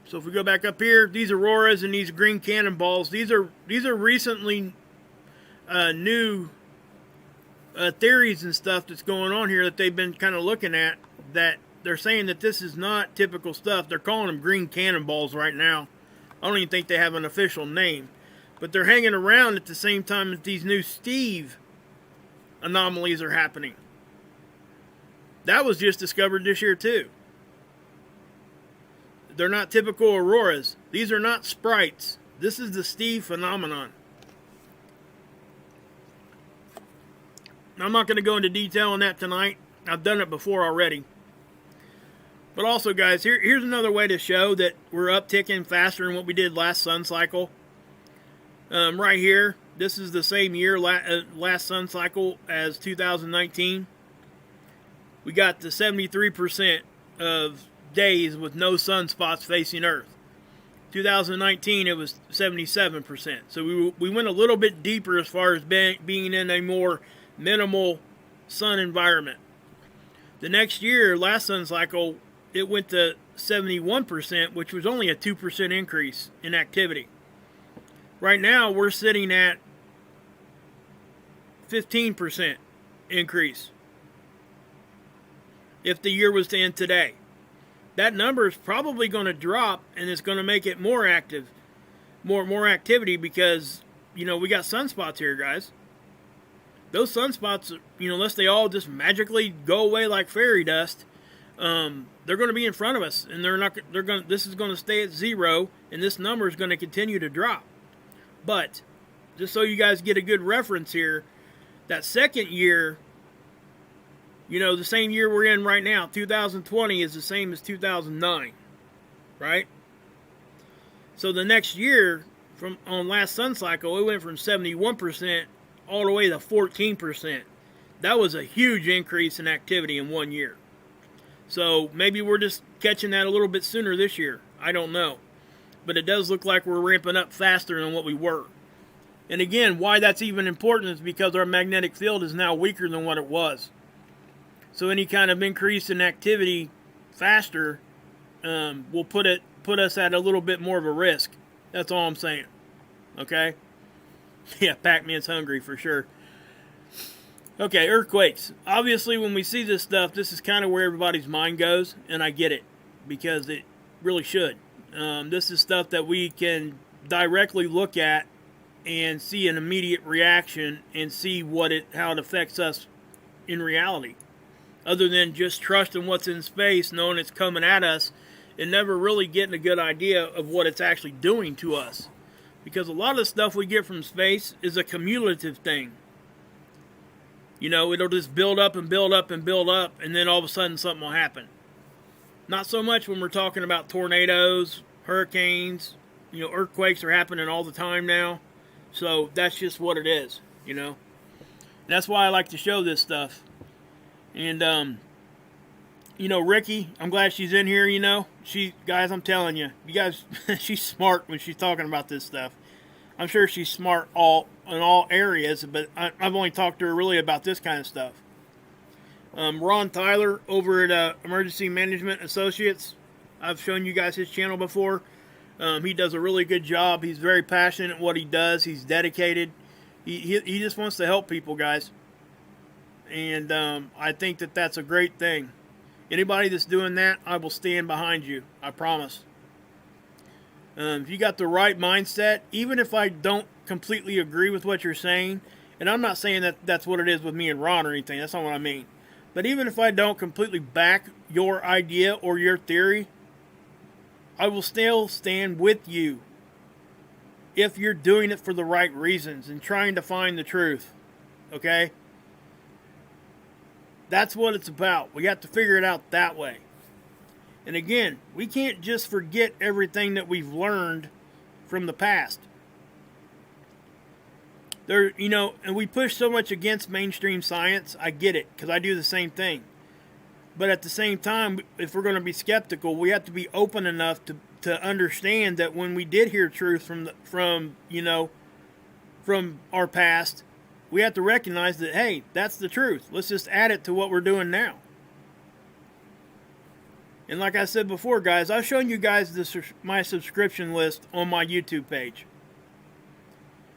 So if we go back up here, these auroras and these green cannonballs, these are recently new theories and stuff that's going on here that they've been kind of looking at, that they're saying that this is not typical stuff. They're calling them green cannonballs right now. I don't even think they have an official name. But they're hanging around at the same time as these new Steve anomalies are happening. That was just discovered this year too. They're not typical auroras. These are not sprites. This is the Steve phenomenon. Now, I'm not going to go into detail on that tonight. I've done it before already. But also, guys, here's another way to show that we're upticking faster than what we did last sun cycle. Right here, this is the same year, last sun cycle as 2019. We got the 73% of days with no sunspots facing Earth. 2019, it was 77%. So we went a little bit deeper as far as being in a more minimal sun environment. The next year, last sun cycle, it went to 71%, which was only a 2% increase in activity. Right now, we're sitting at 15% increase if the year was to end today. That number is probably going to drop, and it's going to make it more active, more activity, because, you know, we got sunspots here, guys. Those sunspots, you know, unless they all just magically go away like fairy dust, they're going to be in front of us, and this is going to stay at zero, and this number is going to continue to drop. But just so you guys get a good reference here, that second year, you know, the same year we're in right now, 2020, is the same as 2009, right? So the next year, on last sun cycle, it went from 71% all the way to 14%. That was a huge increase in activity in 1 year. So maybe we're just catching that a little bit sooner this year. I don't know. But it does look like we're ramping up faster than what we were. And again, why that's even important is because our magnetic field is now weaker than what it was. So any kind of increase in activity faster will put us at a little bit more of a risk. That's all I'm saying. Okay? Yeah, Pac-Man's hungry for sure. Okay, earthquakes. Obviously, when we see this stuff, this is kind of where everybody's mind goes, and I get it, because it really should. This is stuff that we can directly look at and see an immediate reaction and see how it affects us in reality. Other than just trusting what's in space, knowing it's coming at us, and never really getting a good idea of what it's actually doing to us. Because a lot of the stuff we get from space is a cumulative thing. You know, it'll just build up and build up and build up, and then all of a sudden something will happen. Not so much when we're talking about tornadoes, hurricanes. You know, earthquakes are happening all the time now. So that's just what it is, you know. And that's why I like to show this stuff. And, you know, Ricky, I'm glad she's in here, you know. Guys, I'm telling you, she's smart when she's talking about this stuff. I'm sure she's smart in all areas, but I've only talked to her really about this kind of stuff. Ron Tyler over at Emergency Management Associates, I've shown you guys his channel before. He does a really good job. He's very passionate at what he does. He's dedicated. He just wants to help people, guys. And I think that that's a great thing. Anybody that's doing that, I will stand behind you. I promise. If you got the right mindset, even if I don't completely agree with what you're saying, and I'm not saying that that's what it is with me and Ron or anything. That's not what I mean. But even if I don't completely back your idea or your theory, I will still stand with you if you're doing it for the right reasons and trying to find the truth. Okay? That's what it's about. We have to figure it out that way. And again, we can't just forget everything that we've learned from the past. You know, and we push so much against mainstream science. I get it, because I do the same thing. But at the same time, if we're going to be skeptical, we have to be open enough to understand that when we did hear truth from our past, we have to recognize that, hey, that's the truth. Let's just add it to what we're doing now. And like I said before, guys, I've shown you guys my subscription list on my YouTube page.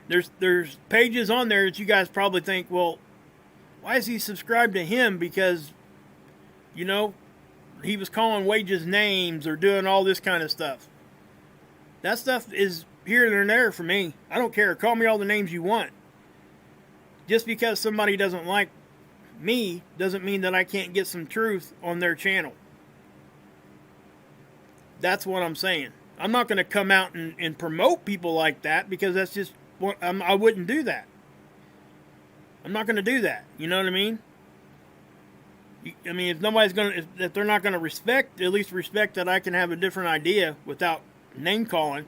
There's pages on there that you guys probably think, well, why is he subscribed to him? Because, he was calling wages names or doing all this kind of stuff. That stuff is here and there for me. I don't care. Call me all the names you want. Just because somebody doesn't like me doesn't mean that I can't get some truth on their channel. That's what I'm saying. I'm not going to come out and promote people like that, because that's just what I wouldn't do that. I'm not going to do that. You know what I mean? I mean, if they're not going to respect, at least respect that I can have a different idea without name calling.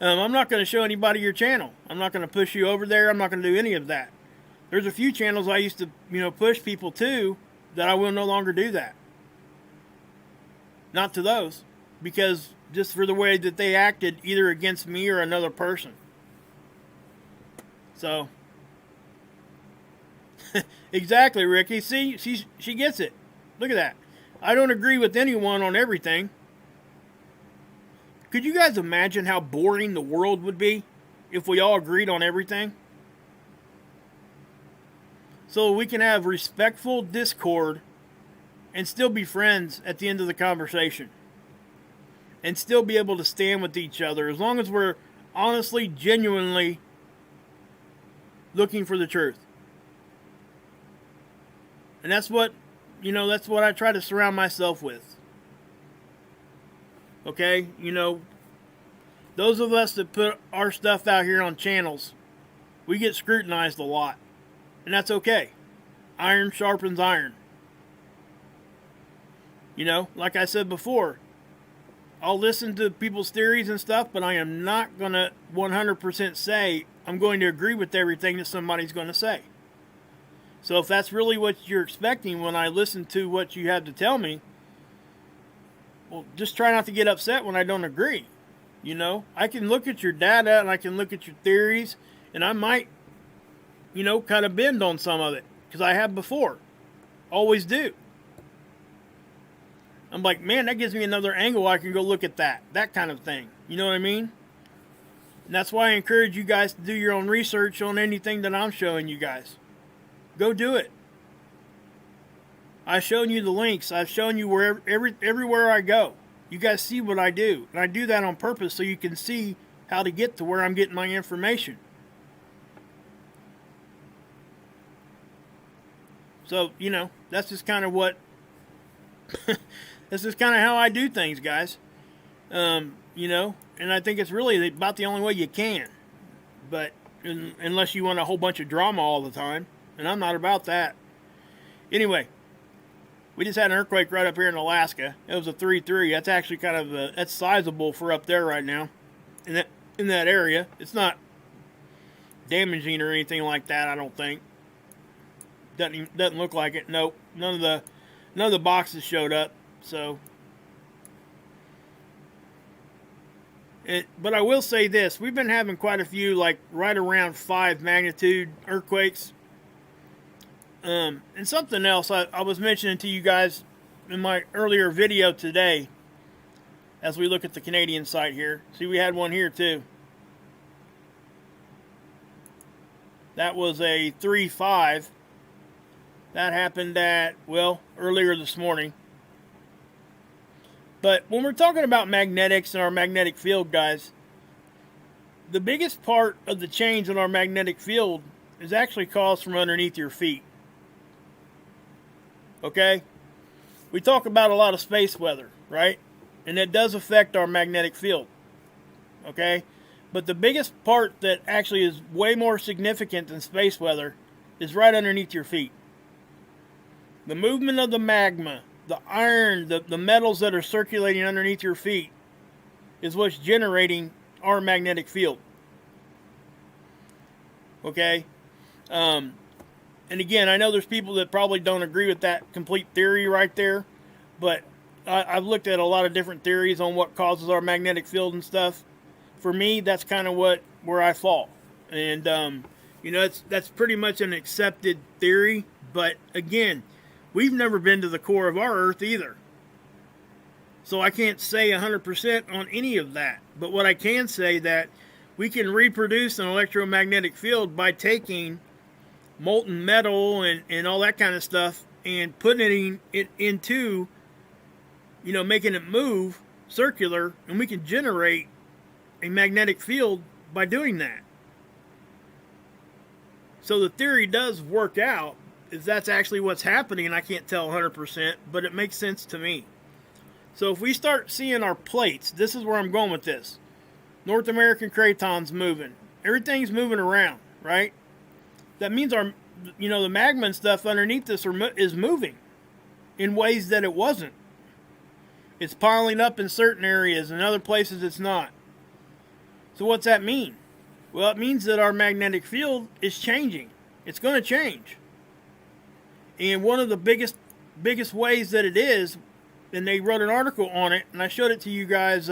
I'm not going to show anybody your channel. I'm not going to push you over there. I'm not going to do any of that. There's a few channels I used to, push people to that I will no longer do that. Not to those, because just for the way that they acted either against me or another person. So, exactly, Ricky. See, she gets it. Look at that. I don't agree with anyone on everything. Could you guys imagine how boring the world would be if we all agreed on everything? So we can have respectful discord and still be friends at the end of the conversation. And still be able to stand with each other as long as we're honestly, genuinely looking for the truth. And that's what I try to surround myself with. Okay? Those of us that put our stuff out here on channels, we get scrutinized a lot. And that's okay. Iron sharpens iron. Like I said before, I'll listen to people's theories and stuff, but I am not going to 100% say I'm going to agree with everything that somebody's going to say. So if that's really what you're expecting when I listen to what you have to tell me, well, just try not to get upset when I don't agree. I can look at your data and I can look at your theories, and I might, kind of bend on some of it, because I have before. Always do. I'm like, man, that gives me another angle. I can go look at that kind of thing. You know what I mean? And that's why I encourage you guys to do your own research on anything that I'm showing you guys. Go do it. I've shown you the links. I've shown you everywhere I go. You guys see what I do. And I do that on purpose so you can see how to get to where I'm getting my information. So, that's just kind of what... This is kind of how I do things, guys. And I think it's really about the only way you can. But unless you want a whole bunch of drama all the time. And I'm not about that. Anyway, we just had an earthquake right up here in Alaska. It was a 3.3. That's actually kind of that's sizable for up there right now. In that area. It's not damaging or anything like that, I don't think. Doesn't look like it. Nope. None of the boxes showed up. So, but I will say this: we've been having quite a few, like right around 5 magnitude earthquakes. And something else I was mentioning to you guys in my earlier video today, as we look at the Canadian site here. See, we had one here too. That was a 3.5. That happened earlier this morning. But when we're talking about magnetics and our magnetic field, guys, the biggest part of the change in our magnetic field is actually caused from underneath your feet. Okay? We talk about a lot of space weather, right? And that does affect our magnetic field. Okay? But the biggest part that actually is way more significant than space weather is right underneath your feet. The movement of the magma, the iron, the metals that are circulating underneath your feet is what's generating our magnetic field. Okay? And And again, I know there's people that probably don't agree with that complete theory right there, but I've looked at a lot of different theories on what causes our magnetic field and stuff. For me, that's kind of where I fall. And, that's pretty much an accepted theory. But again, we've never been to the core of our Earth either. So I can't say 100% on any of that. But what I can say that we can reproduce an electromagnetic field by taking molten metal and all that kind of stuff and putting it into, making it move circular, and we can generate a magnetic field by doing that. So the theory does work out. If that's actually what's happening, and I can't tell 100%, but it makes sense to me. So if we start seeing our plates, this is where I'm going with this. North American craton's moving. Everything's moving around, right? That means the magma and stuff underneath this is moving in ways that it wasn't. It's piling up in certain areas, and other places it's not. So what's that mean? Well, it means that our magnetic field is changing. It's going to change. And one of the biggest ways that it is, and they wrote an article on it, and I showed it to you guys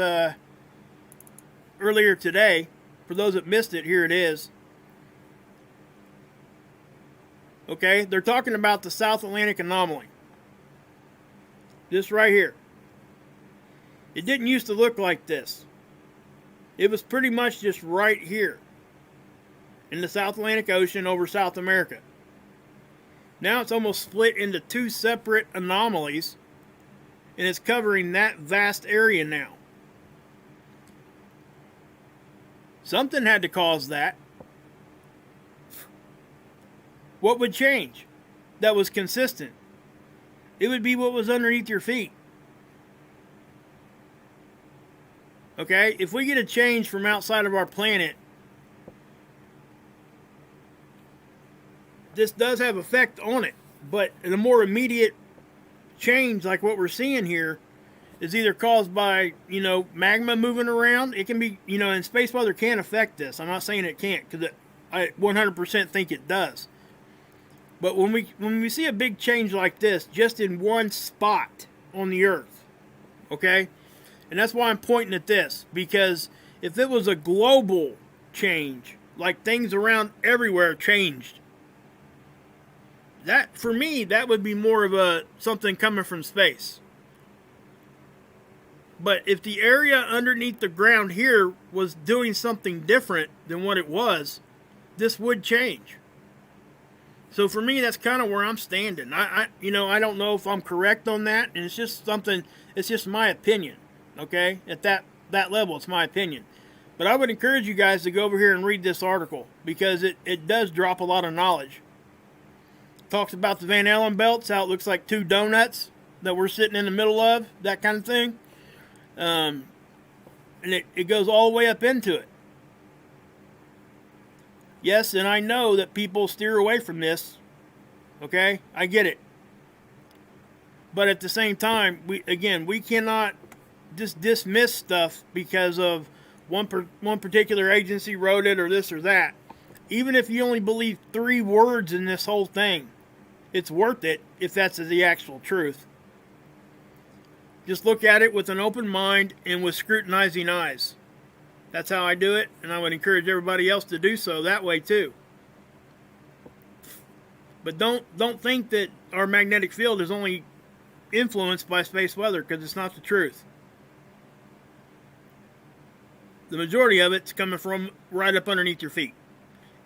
earlier today. For those that missed it, here it is. Okay, they're talking about the South Atlantic anomaly. This right here. It didn't used to look like this. It was pretty much just right here in the South Atlantic Ocean over South America. Now it's almost split into two separate anomalies, and it's covering that vast area now. Something had to cause that. What would change that was consistent? It would be what was underneath your feet. Okay, if we get a change from outside of our planet, this does have effect on it, but in a more immediate change like what we're seeing here is either caused by, magma moving around. It can be, and space weather can affect this. I'm not saying it can't, because I 100% think it does. But when we see a big change like this, just in one spot on the Earth, okay? And that's why I'm pointing at this, because if it was a global change, like things around everywhere changed, that, for me, that would be more of something coming from space. But if the area underneath the ground here was doing something different than what it was, this would change. So for me, that's kind of where I'm standing. I don't know if I'm correct on that, and it's just my opinion, okay? At that level, it's my opinion. But I would encourage you guys to go over here and read this article, because it does drop a lot of knowledge. It talks about the Van Allen belts, how it looks like two donuts that we're sitting in the middle of, that kind of thing. And it goes all the way up into it. Yes, and I know that people steer away from this. Okay? I get it. But at the same time, we cannot just dismiss stuff because of one particular agency wrote it or this or that. Even if you only believe 3 words in this whole thing, it's worth it if that's the actual truth. Just look at it with an open mind and with scrutinizing eyes. That's how I do it, and I would encourage everybody else to do so that way too. But don't think that our magnetic field is only influenced by space weather, because it's not the truth. The majority of it's coming from right up underneath your feet.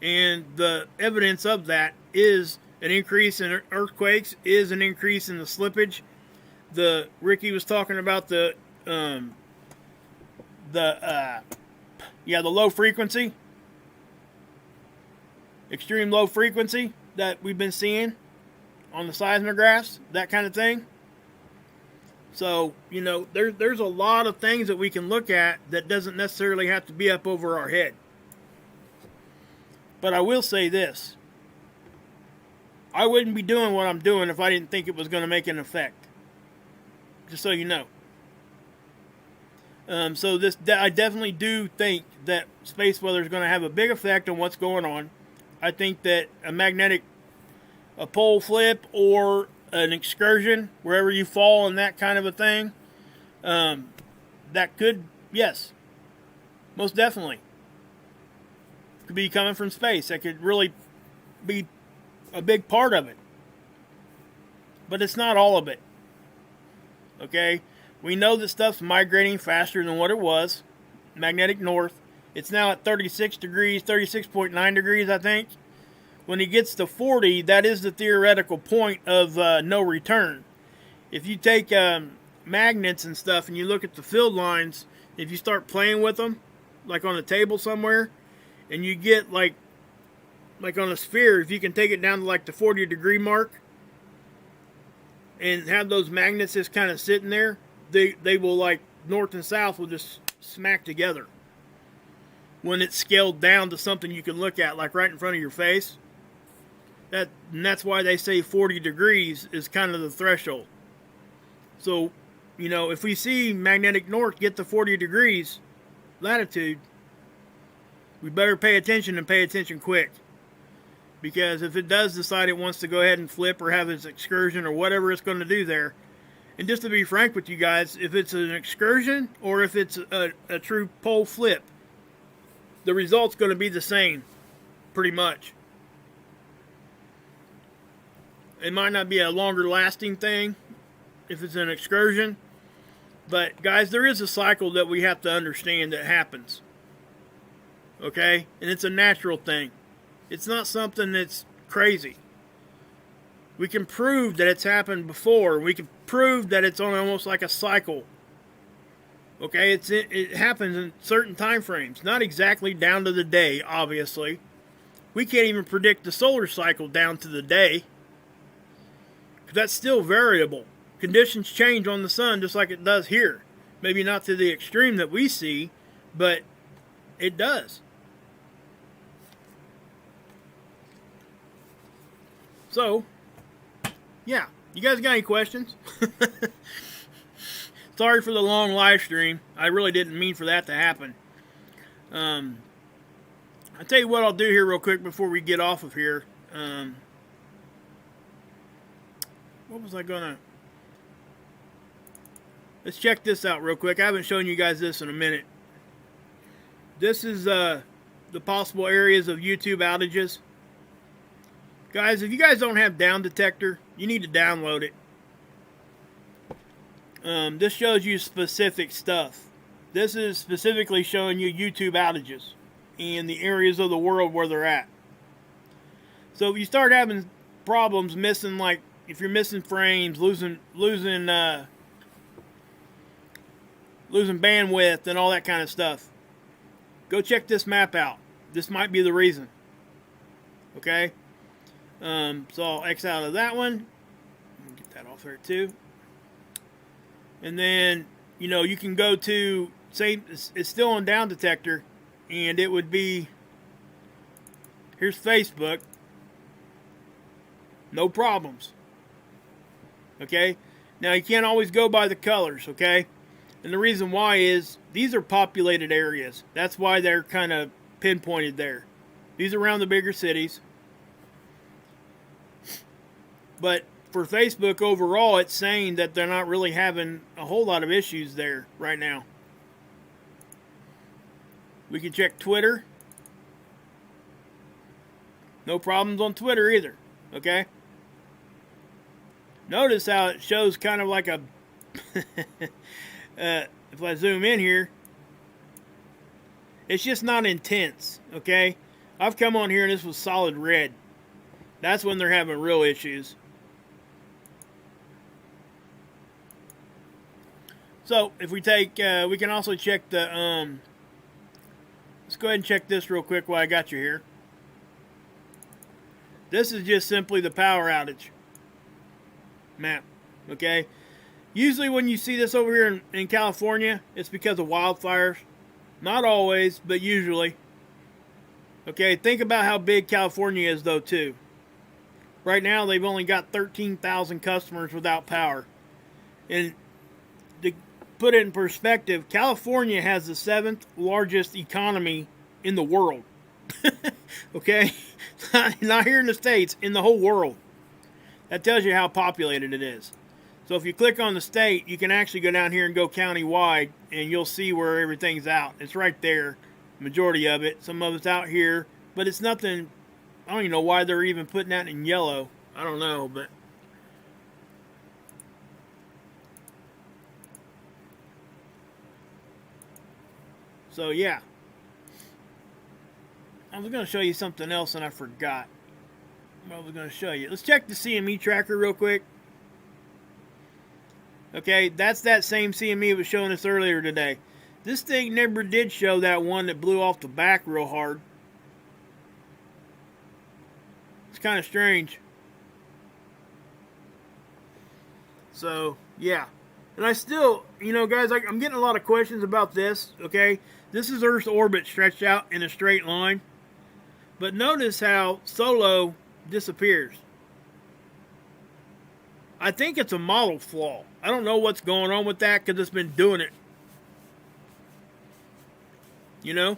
And the evidence of that is an increase in earthquakes, is an increase in the slippage. Ricky was talking about the low frequency, extreme low frequency that we've been seeing on the seismographs, that kind of thing. So, there's a lot of things that we can look at that doesn't necessarily have to be up over our head. But I will say this. I wouldn't be doing what I'm doing if I didn't think it was going to make an effect. Just so you know. I definitely do think that space weather is going to have a big effect on what's going on. I think that a magnetic a pole flip or an excursion, wherever you fall in that kind of a thing, that could, yes, most definitely, could be coming from space. That could really be a big part of it. But it's not all of it. Okay? We know that stuff's migrating faster than what it was. Magnetic north. It's now at 36 degrees, 36.9 degrees, I think. When it gets to 40, that is the theoretical point of no return. If you take magnets and stuff and you look at the field lines, if you start playing with them, like on a table somewhere, and you get like on a sphere, if you can take it down to like the 40 degree mark and have those magnets just kind of sitting there, they will, like, north and south will just smack together when it's scaled down to something you can look at, like right in front of your face. And that's why they say 40 degrees is kind of the threshold. So, you know, if we see magnetic north get to 40 degrees latitude, we better pay attention, and pay attention quick. Because if it does decide it wants to go ahead and flip or have its excursion or whatever it's going to do there, and just to be frank with you guys, if it's an excursion or if it's a true pole flip, the result's going to be the same, pretty much. It might not be a longer lasting thing if it's an excursion, but guys, there is a cycle that we have to understand that happens. Okay? And it's a natural thing. It's not something that's crazy. We can prove that it's happened before. We can prove that it's on almost like a cycle. Okay? It happens in certain time frames. Not exactly down to the day, obviously. We can't even predict the solar cycle down to the day. Because that's still variable. Conditions change on the sun just like it does here. Maybe not to the extreme that we see, but it does. So, yeah. You guys got any questions? Sorry for the long live stream. I really didn't mean for that to happen. I'll tell you what I'll do here real quick before we get off of here. What was I gonna... Let's check this out real quick. I haven't shown you guys this in a minute. This is the possible areas of YouTube outages. Guys, if you guys don't have Down Detector, you need to download it. This shows you specific stuff. This is specifically showing you YouTube outages and the areas of the world where they're at. So if you start having problems missing, like if you're missing frames, losing bandwidth and all that kind of stuff, go check this map out. This might be the reason. Okay? So I'll X out of that one. Get that off there too. And then, you know, you can go to, say, it's still on Down Detector, and it would be, here's Facebook. No problems. Okay? Now, you can't always go by the colors, okay? And the reason why is, these are populated areas. That's why they're kind of pinpointed there. These are around the bigger cities. But for Facebook overall, it's saying that they're not really having a whole lot of issues there right now. We can check Twitter. No problems on Twitter either. Okay? Notice how it shows kind of like a... if I zoom in here, it's just not intense. Okay? I've come on here and this was solid red. That's when they're having real issues. So, if we take, we can also check the, let's go ahead and check this real quick while I got you here. This is just simply the power outage map, okay? Usually when you see this over here in California, it's because of wildfires. Not always, but usually. Okay, think about how big California is, though, too. Right now, they've only got 13,000 customers without power. And to put it in perspective, California has the 7th largest economy in the world. Okay? Not here in the States, in the whole world. That tells you how populated it is. So if you click on the state, you can actually go down here and go county-wide, and you'll see where everything's out. It's right there, majority of it. Some of it's out here, but it's nothing. I don't even know why they're even putting that in yellow. I don't know, but so yeah. I was going to show you something else and I forgot what I was going to show you. Let's check the CME tracker real quick. Okay, that's that same CME that was showing us earlier today. This thing never did show that one that blew off the back real hard. It's kind of strange. So, yeah. And I still, you know, guys, I'm getting a lot of questions about this, okay? This is Earth's orbit stretched out in a straight line. But notice how Solo disappears. I think it's a model flaw. I don't know what's going on with that because it's been doing it. You know?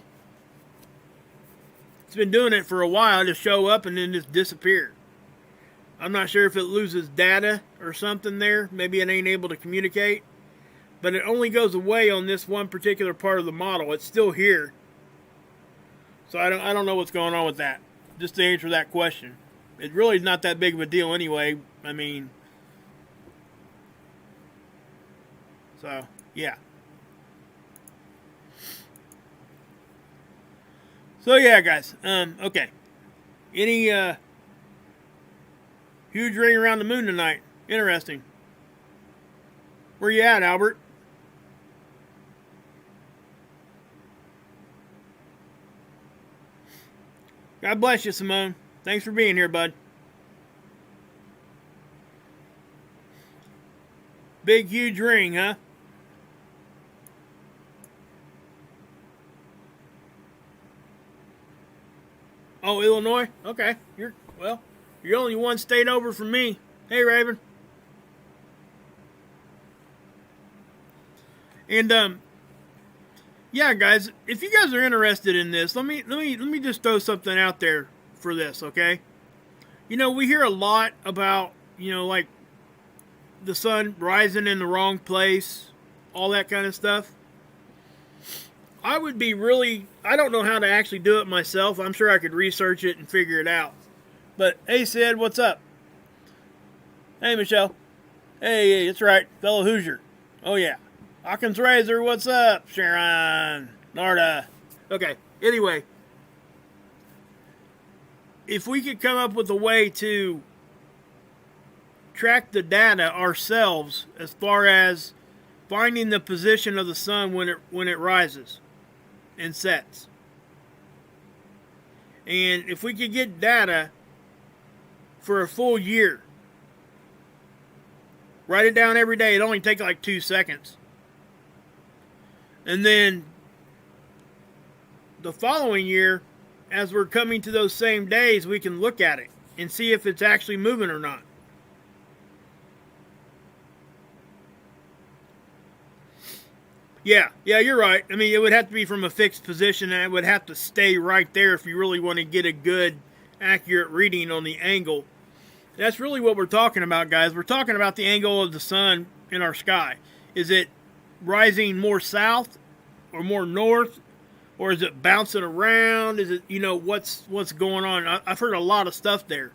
It's been doing it for a while to show up and then just disappear. I'm not sure if it loses data or something there. Maybe it ain't able to communicate. But it only goes away on this one particular part of the model. It's still here. So I don't know what's going on with that. Just to answer that question. It really is not that big of a deal anyway. I mean, so yeah. So yeah, guys. Okay. Any huge ring around the moon tonight? Interesting. Where you at, Albert? God bless you, Simone. Thanks for being here, bud. Big, huge ring, huh? Oh, Illinois? Okay. You're only one state over from me. Hey, Raven. And yeah, guys, if you guys are interested in this, let me just throw something out there for this, okay? You know, we hear a lot about, you know, like the sun rising in the wrong place, all that kind of stuff. I would be really, I don't know how to actually do it myself. I'm sure I could research it and figure it out. But hey, Sid, what's up? Hey, Michelle. Hey, it's right, fellow Hoosier. Oh yeah. Hawkins Razor, what's up? Sharon, Narda. Okay, anyway. If we could come up with a way to track the data ourselves as far as finding the position of the sun when it rises and sets. And if we could get data for a full year, write it down every day. It only takes like 2 seconds. And then the following year, as we're coming to those same days, we can look at it and see if it's actually moving or not. Yeah, you're right. I mean, it would have to be from a fixed position, and it would have to stay right there if you really want to get a good, accurate reading on the angle. That's really what we're talking about, guys. We're talking about the angle of the sun in our sky. Is it rising more south or more north, or is it bouncing around? Is it, you know, what's going on? I've heard a lot of stuff there,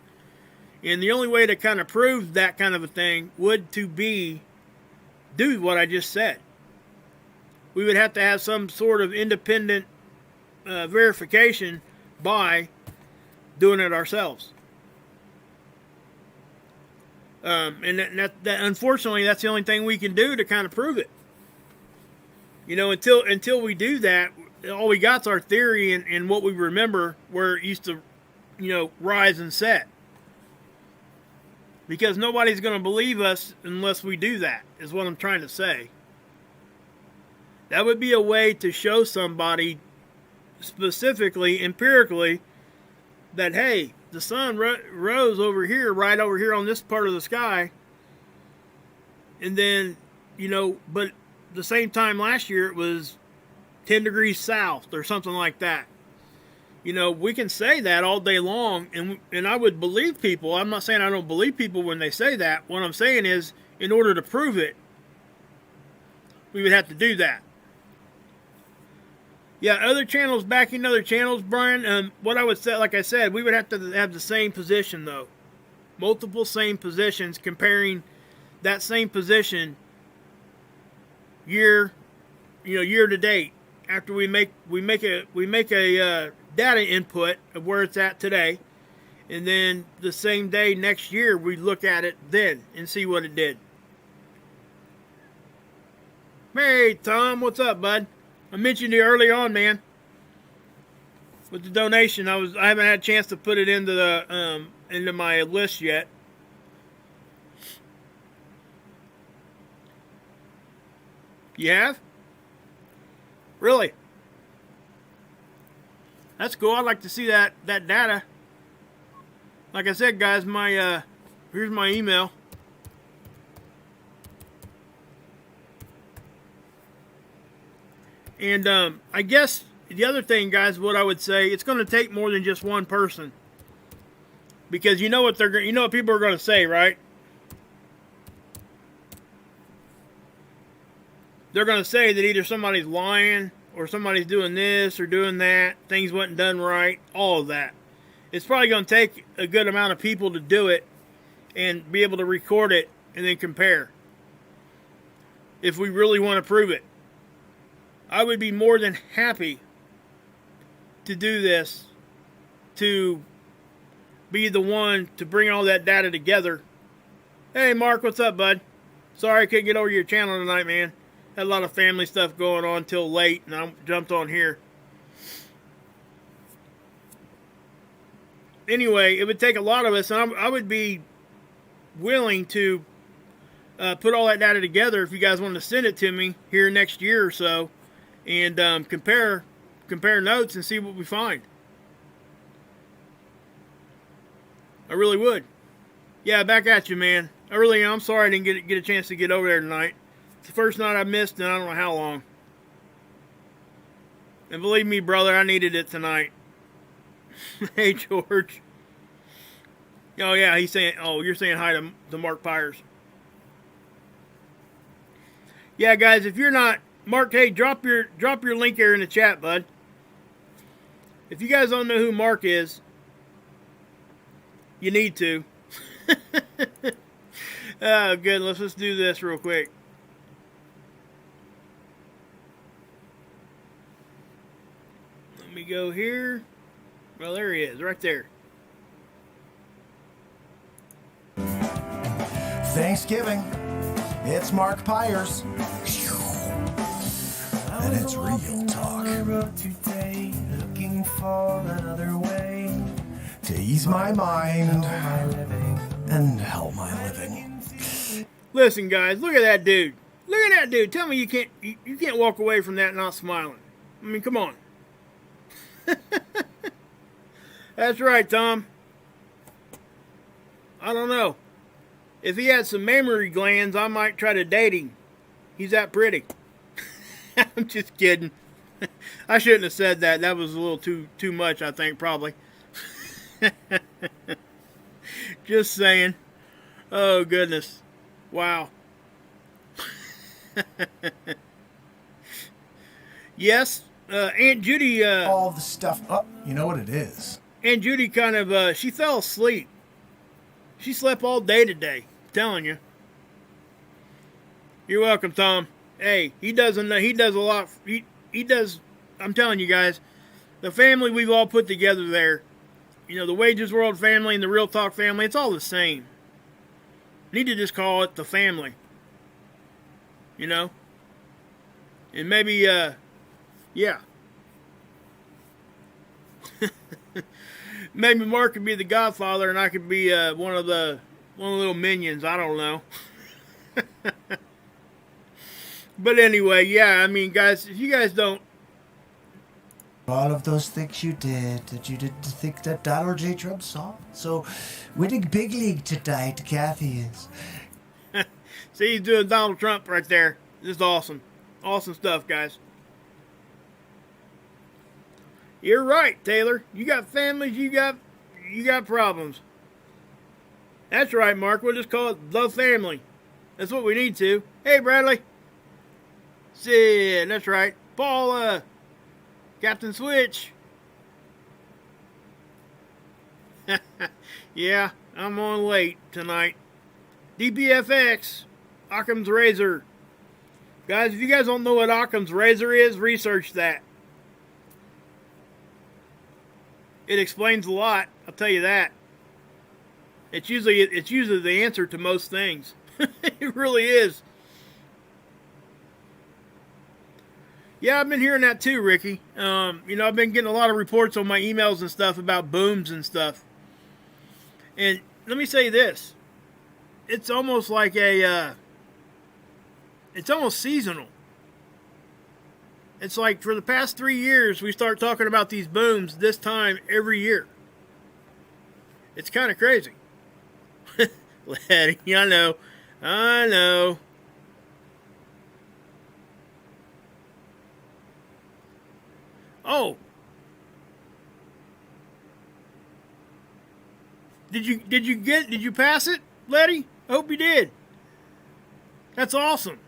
and the only way to kind of prove that kind of a thing would to be do what I just said. We would have to have some sort of independent verification by doing it ourselves. And that unfortunately, that's the only thing we can do to kind of prove it. You know, until we do that, all we got's our theory and what we remember where it used to, you know, rise and set. Because nobody's going to believe us unless we do that, is what I'm trying to say. That would be a way to show somebody specifically, empirically, that, hey, the sun rose over here, right over here on this part of the sky. And then, you know, but the same time last year it was 10 degrees south or something like that. You know, we can say that all day long, and I would believe people. I'm not saying I don't believe people when they say that. What I'm saying is, in order to prove it, we would have to do that. Yeah, other channels backing other channels, Brian. What I would say, like I said, we would have to have the same position, though. Multiple same positions, comparing that same position year to date. After we make a data input of where it's at today, and then the same day next year we look at it then and see what it did. Hey Tom, what's up, bud? I mentioned you early on, man. With the donation, I haven't had a chance to put it into the into my list yet. You have? Really? That's cool. I'd like to see that data. Like I said, guys, here's my email. And I guess the other thing, guys, what I would say, it's going to take more than just one person, because you know what people are going to say, right? They're going to say that either somebody's lying or somebody's doing this or doing that, things wasn't done right, all of that. It's probably going to take a good amount of people to do it and be able to record it and then compare, if we really want to prove it. I would be more than happy to do this, to be the one to bring all that data together. Hey Mark, what's up, bud? Sorry I couldn't get over to your channel tonight, man. Had a lot of family stuff going on till late, and I jumped on here. Anyway, it would take a lot of us, and I would be willing to put all that data together if you guys want to send it to me here next year or so, and compare notes and see what we find. I really would. Yeah, back at you, man. I really am. I'm sorry I didn't get a chance to get over there tonight. It's the first night I missed in I don't know how long. And believe me, brother, I needed it tonight. Hey, George. Oh, yeah, he's saying, oh, you're saying hi to Mark Pyers. Yeah, guys, if you're not, Mark, hey, drop your link here in the chat, bud. If you guys don't know who Mark is, you need to. Oh, good. Let's just do this real quick. Let me go here. Well, there he is, right there. Thanksgiving. It's Mark Pyers. And it's real talk. Today, looking for another way to ease my mind and help my living. Listen, guys, look at that dude. Look at that dude. Tell me you can't walk away from that not smiling. I mean, come on. That's right, Tom. I don't know. If he had some mammary glands, I might try to date him. He's that pretty. I'm just kidding. I shouldn't have said that. That was a little too much, I think, probably. Just saying. Oh, goodness. Wow. Yes, Aunt Judy... all the stuff... Oh, you know what it is. Aunt Judy kind of... she fell asleep. She slept all day today. I'm telling you. You're welcome, Tom. Hey, he does a lot. He does... I'm telling you guys, the family we've all put together there, you know, the Wages World family and the Real Talk family, it's all the same. Need to just call it the family. You know? And maybe, yeah. Maybe Mark could be the Godfather and I could be one of the little minions. I don't know. But anyway, yeah, I mean, guys, if you guys don't... All of those things you did think that Donald J. Trump saw. So, winning big league tonight, Kathy is. See, he's doing Donald Trump right there. This is awesome. Awesome stuff, guys. You're right, Taylor. You got families, you got problems. That's right, Mark. We'll just call it the family. That's what we need to. Hey, Bradley. Sid, that's right. Paula. Captain Switch. Yeah, I'm on late tonight. DPFX. Occam's Razor. Guys, if you guys don't know what Occam's Razor is, research that. It explains a lot, I'll tell you that. It's usually the answer to most things. It really is. Yeah, I've been hearing that too, Ricky. I've been getting a lot of reports on my emails and stuff about booms and stuff. And let me say this. It's almost like it's almost seasonal. It's like for the past 3 years, we start talking about these booms this time every year. It's kind of crazy. Letty, I know. Oh. Did you pass it, Letty? I hope you did. That's awesome.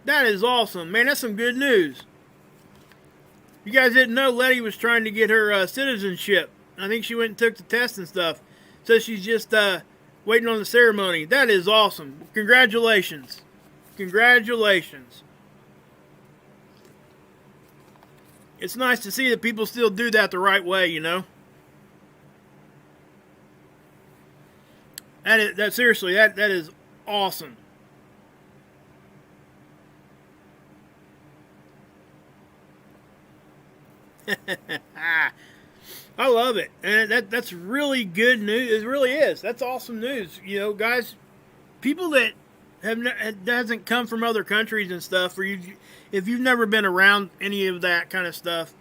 That is awesome. Man, that's some good news. You guys didn't know Letty was trying to get her citizenship. I think she went and took the test and stuff. So she's just waiting on the ceremony. That is awesome. Congratulations. Congratulations. It's nice to see that people still do that the right way, you know. That seriously, that is awesome. I love it, and that's really good news. It really is. That's awesome news. You know, guys, people that hasn't come from other countries and stuff, or if you've never been around any of that kind of stuff,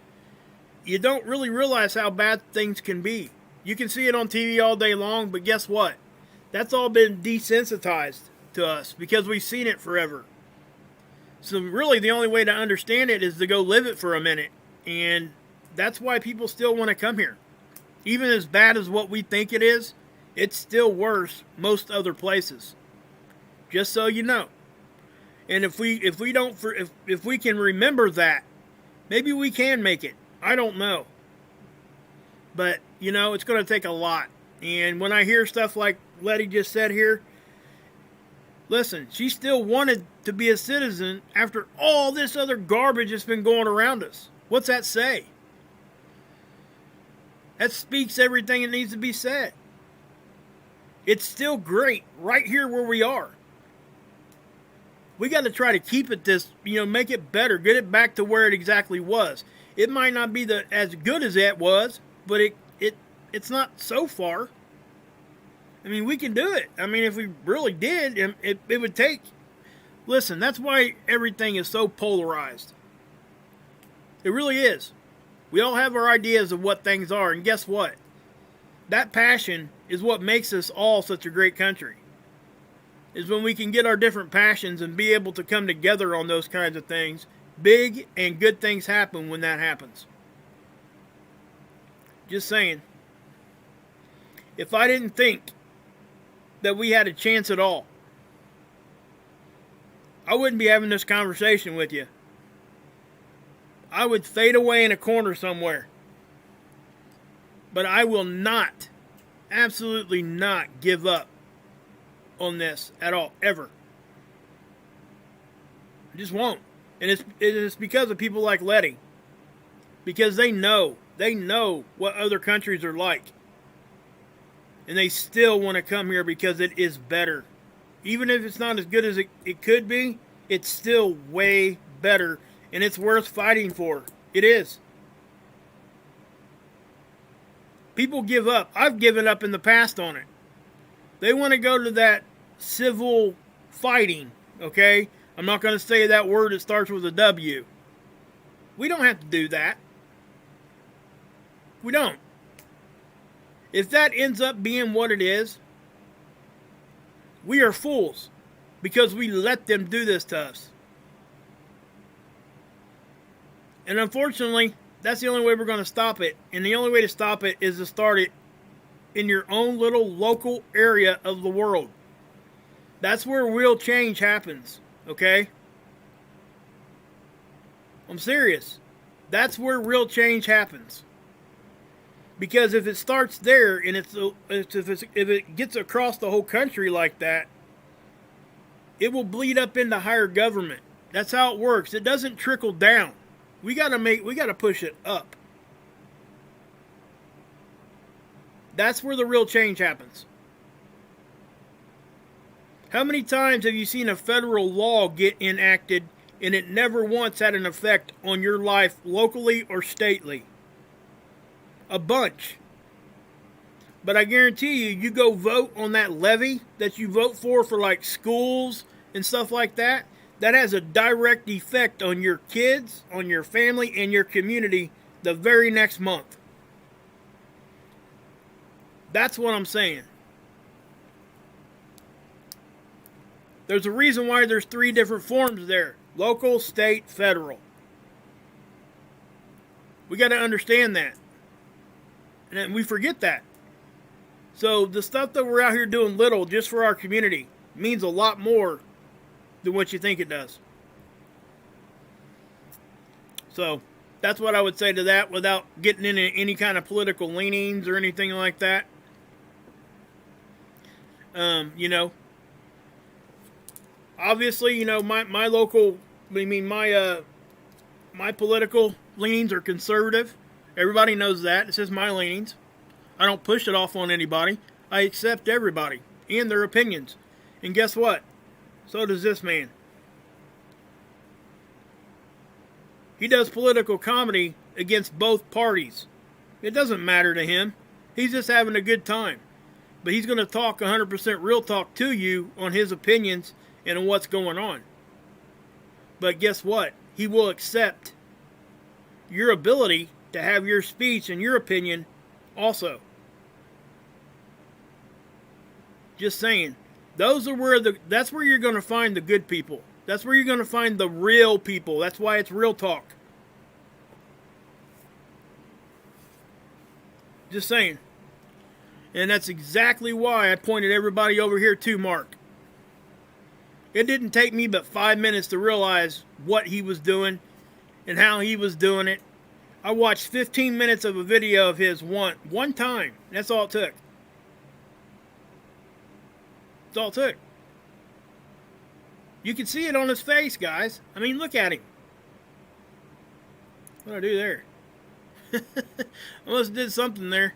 you don't really realize how bad things can be. You can see it on TV all day long, but guess what? That's all been desensitized to us because we've seen it forever. So really the only way to understand it is to go live it for a minute. And that's why people still want to come here. Even as bad as what we think it is, it's still worse most other places. Just so you know. And if we can remember that, maybe we can make it. I don't know. But, you know, it's going to take a lot. And when I hear stuff like Letty just said here, listen, she still wanted to be a citizen after all this other garbage that's been going around us. What's that say? That speaks everything that needs to be said. It's still great right here where we are. We got to try to keep it this, make it better, get it back to where it exactly was. It might not be as good as it was, but it's not so far. I mean, we can do it. I mean, if we really did, it would take. Listen, that's why everything is so polarized. It really is. We all have our ideas of what things are, and guess what? That passion is what makes us all such a great country. Is when we can get our different passions and be able to come together on those kinds of things. Big and good things happen when that happens. Just saying. If I didn't think that we had a chance at all, I wouldn't be having this conversation with you. I would fade away in a corner somewhere. But I will not, absolutely not give up on this at all, ever. I just won't. And it's because of people like Letty. Because they know what other countries are like. And they still want to come here because it is better. Even if it's not as good as it could be, it's still way better. And it's worth fighting for. It is. People give up. I've given up in the past on it. They want to go to that civil fighting, okay? I'm not going to say that word that starts with a W. We don't have to do that. We don't. If that ends up being what it is, we are fools because we let them do this to us. And unfortunately, that's the only way we're going to stop it. And the only way to stop it is to start it in your own little local area of the world. That's where real change happens, okay? I'm serious. That's where real change happens. Because if it starts there and if it gets across the whole country like that, it will bleed up into higher government. That's how it works. It doesn't trickle down. We gotta push it up. That's where the real change happens. How many times have you seen a federal law get enacted and it never once had an effect on your life locally or stately? A bunch. But I guarantee you, you go vote on that levy that you vote for like schools and stuff like that, that has a direct effect on your kids, on your family, and your community the very next month. That's what I'm saying. There's a reason why there's 3 different forms there. Local, state, federal. We got to understand that. And we forget that. So the stuff that we're out here doing little just for our community means a lot more than what you think it does. So that's what I would say to that without getting into any kind of political leanings or anything like that. You know, obviously, you know, my political leanings are conservative. Everybody knows that. It's just my leanings. I don't push it off on anybody. I accept everybody and their opinions. And guess what? So does this man. He does political comedy against both parties. It doesn't matter to him. He's just having a good time. But he's going to talk 100% real talk to you on his opinions and on what's going on. But guess what? He will accept your ability to have your speech and your opinion also. Just saying. That's where you're going to find the good people. That's where you're going to find the real people. That's why it's real talk. Just saying. And that's exactly why I pointed everybody over here to Mark. It didn't take me but 5 minutes to realize what he was doing and how he was doing it. I watched 15 minutes of a video of his one time. That's all it took. That's all it took. You can see it on his face, guys. I mean, look at him. What did I do there? I must have did something there.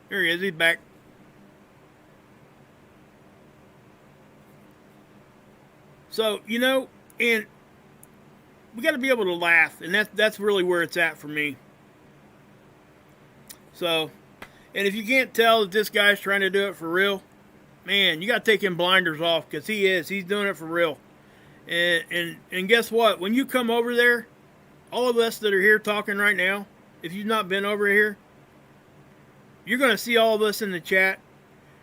There he is. He's back. So, you know, and we got to be able to laugh, and that's really where it's at for me. So, and if you can't tell that this guy's trying to do it for real, man, you got to take him blinders off, because he's doing it for real. And guess what? When you come over there, all of us that are here talking right now, if you've not been over here, you're going to see all of us in the chat.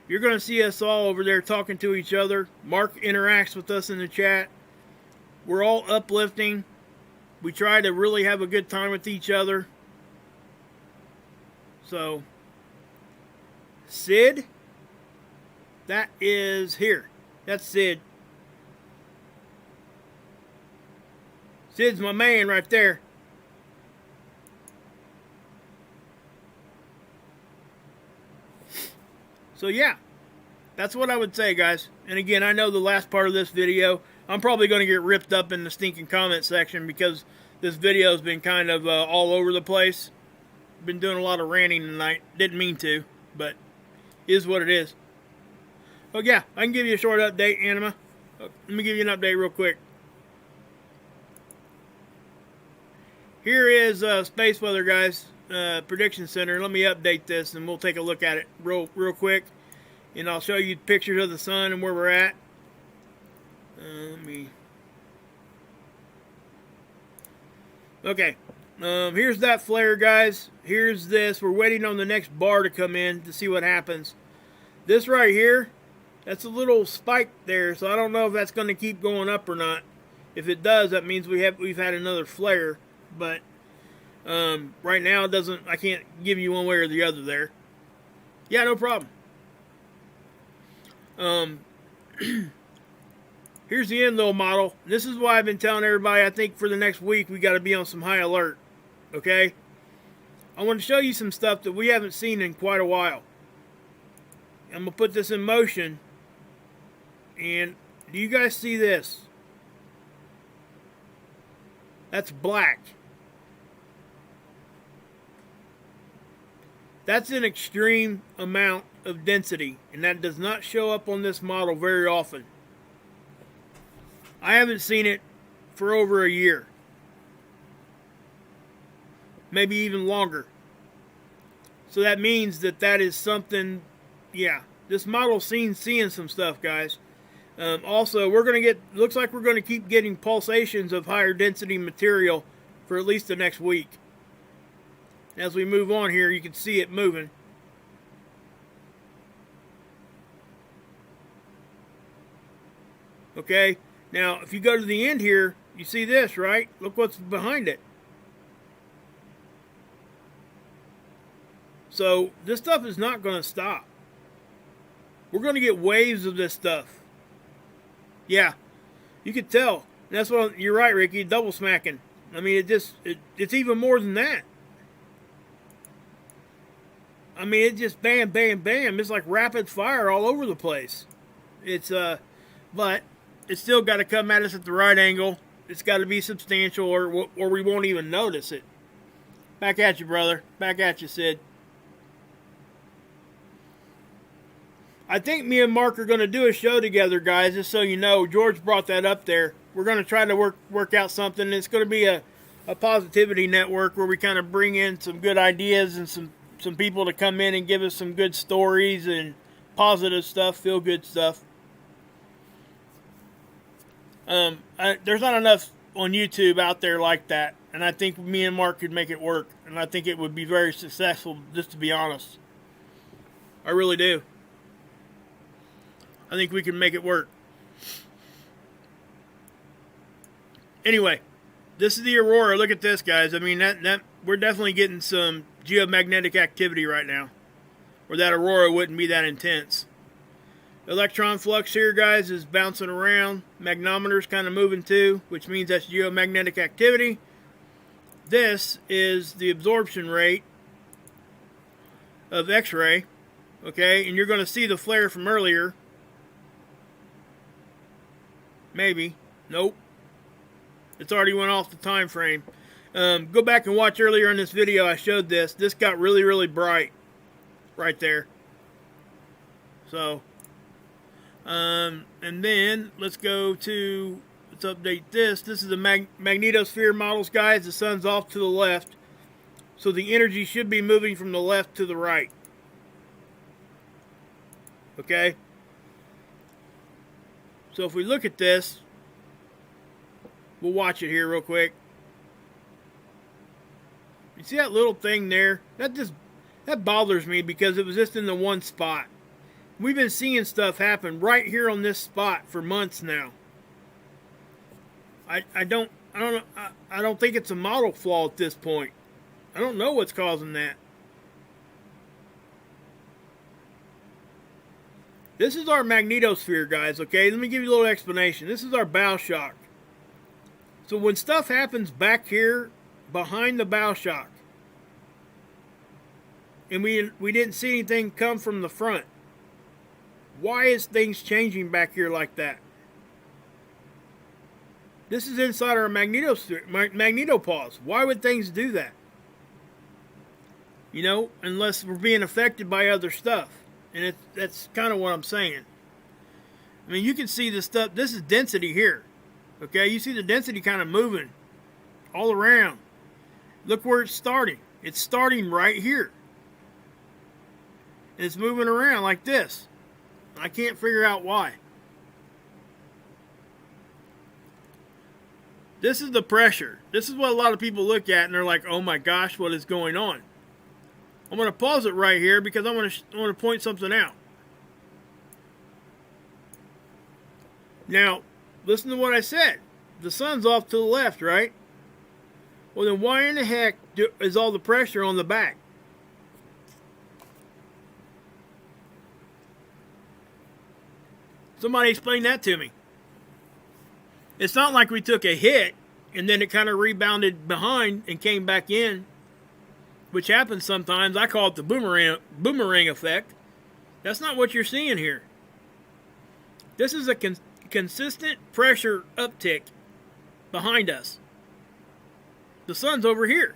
You're going to see us all over there talking to each other. Mark interacts with us in the chat. We're all uplifting. We try to really have a good time with each other. So, Sid, that is here. That's Sid. Sid's my man right there. So yeah, that's what I would say, guys. And again, I know the last part of this video, I'm probably going to get ripped up in the stinking comment section because this video has been kind of all over the place. Been doing a lot of ranting tonight. Didn't mean to, but is what it is. Oh yeah, I can give you a short update, Anima. Let me give you an update real quick. Here is Space Weather, guys. Prediction Center. Let me update this and we'll take a look at it real quick, and I'll show you pictures of the sun and where we're at. Okay, here's that flare, guys. Here's this. We're waiting on the next bar to come in to see what happens. This right here, that's a little spike there, so I don't know if that's going to keep going up or not. If it does, that means we've had another flare. But right now it doesn't. I can't give you one way or the other there. Yeah, no problem. Here's the end little model. This is why I've been telling everybody, I think for the next week we got to be on some high alert. Okay? I want to show you some stuff that we haven't seen in quite a while. I'm going to put this in motion. And do you guys see this? That's black. That's an extreme amount of density, and that does not show up on this model very often. I haven't seen it for over a year. Maybe even longer. So that means that is something, yeah. This model's seeing some stuff, guys. Also, looks like we're going to keep getting pulsations of higher density material for at least the next week. As we move on here, you can see it moving. Okay, now if you go to the end here, you see this, right? Look what's behind it. So this stuff is not going to stop. We're going to get waves of this stuff. Yeah, you could tell. That's what you're right, Ricky. Double smacking. I mean, it's even more than that. I mean, it just bam, bam, bam. It's like rapid fire all over the place. But it's still got to come at us at the right angle. It's got to be substantial, or we won't even notice it. Back at you, brother. Back at you, Sid. I think me and Mark are going to do a show together, guys, just so you know. George brought that up there. We're going to try to work out something. It's going to be a positivity network where we kind of bring in some good ideas and some people to come in and give us some good stories and positive stuff, feel good stuff. There's not enough on YouTube out there like that, and I think me and Mark could make it work, and I think it would be very successful, just to be honest. I really do. I think we can make it work. Anyway, this is the aurora. Look at this, guys. I mean, that we're definitely getting some geomagnetic activity right now, or that aurora wouldn't be that intense. Electron flux here, guys, is bouncing around. Magnometer's kind of moving too, which means that's geomagnetic activity. This is the absorption rate of X-ray, okay? And you're going to see the flare from earlier. Maybe. Nope. It's already went off the time frame. Go back and watch earlier in this video. I showed this. This got really, really bright right there. So, and then let's update this. This is the magnetosphere models, guys. The sun's off to the left. So the energy should be moving from the left to the right. Okay? So if we look at this, we'll watch it here real quick. You see that little thing there? That bothers me because it was just in the one spot. We've been seeing stuff happen right here on this spot for months now. I don't think it's a model flaw at this point. I don't know what's causing that. This is our magnetosphere, guys, okay? Let me give you a little explanation. This is our bow shock. So when stuff happens back here behind the bow shock, and we didn't see anything come from the front, why is things changing back here like that? This is inside our magnetopause. Why would things do that? You know, unless we're being affected by other stuff. And that's kind of what I'm saying. I mean, you can see the stuff. This is density here. Okay, you see the density kind of moving all around. Look where it's starting. It's starting right here. And it's moving around like this. I can't figure out why. This is the pressure. This is what a lot of people look at and they're like, oh my gosh, what is going on? I'm going to pause it right here because I want to point something out. Now, listen to what I said. the sun's off to the left, right? Well, then why in the heck is all the pressure on the back? Somebody explain that to me. It's not like we took a hit and then it kind of rebounded behind and came back in, which happens sometimes. I call it the boomerang effect. That's not what you're seeing here. This is a consistent pressure uptick behind us. The sun's over here.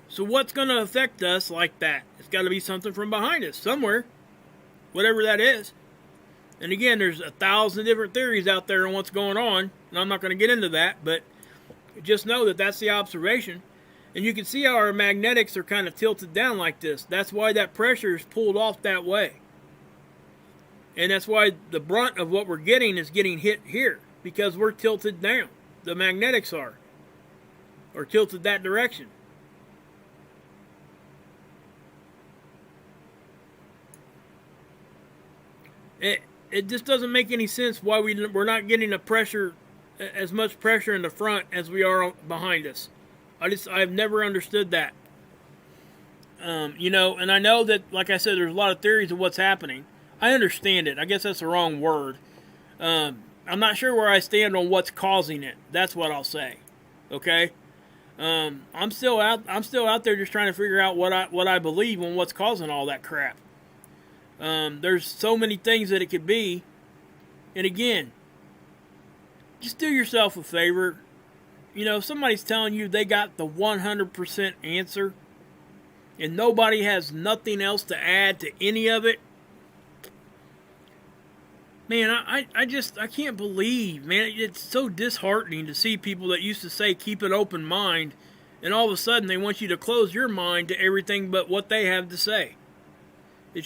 So what's going to affect us like that? It's got to be something from behind us somewhere, whatever that is. And again, there's 1,000 different theories out there on what's going on, and I'm not going to get into that, but just know that that's the observation. And you can see how our magnetics are kind of tilted down like this. That's why that pressure is pulled off that way. And that's why the brunt of what we're getting is getting hit here, because we're tilted down. The magnetics are tilted that direction. It just doesn't make any sense why we're not getting as much pressure in the front as we are behind us. I've never understood that. And I know that, like I said, there's a lot of theories of what's happening. I understand it. I guess that's the wrong word. I'm not sure where I stand on what's causing it. That's what I'll say. Okay? I'm still out there just trying to figure out what I believe on what's causing all that crap. There's so many things that it could be. And again, just do yourself a favor. If somebody's telling you they got the 100% answer and nobody has nothing else to add to any of it, man, I can't believe, man, it's so disheartening to see people that used to say keep an open mind, and all of a sudden they want you to close your mind to everything but what they have to say. It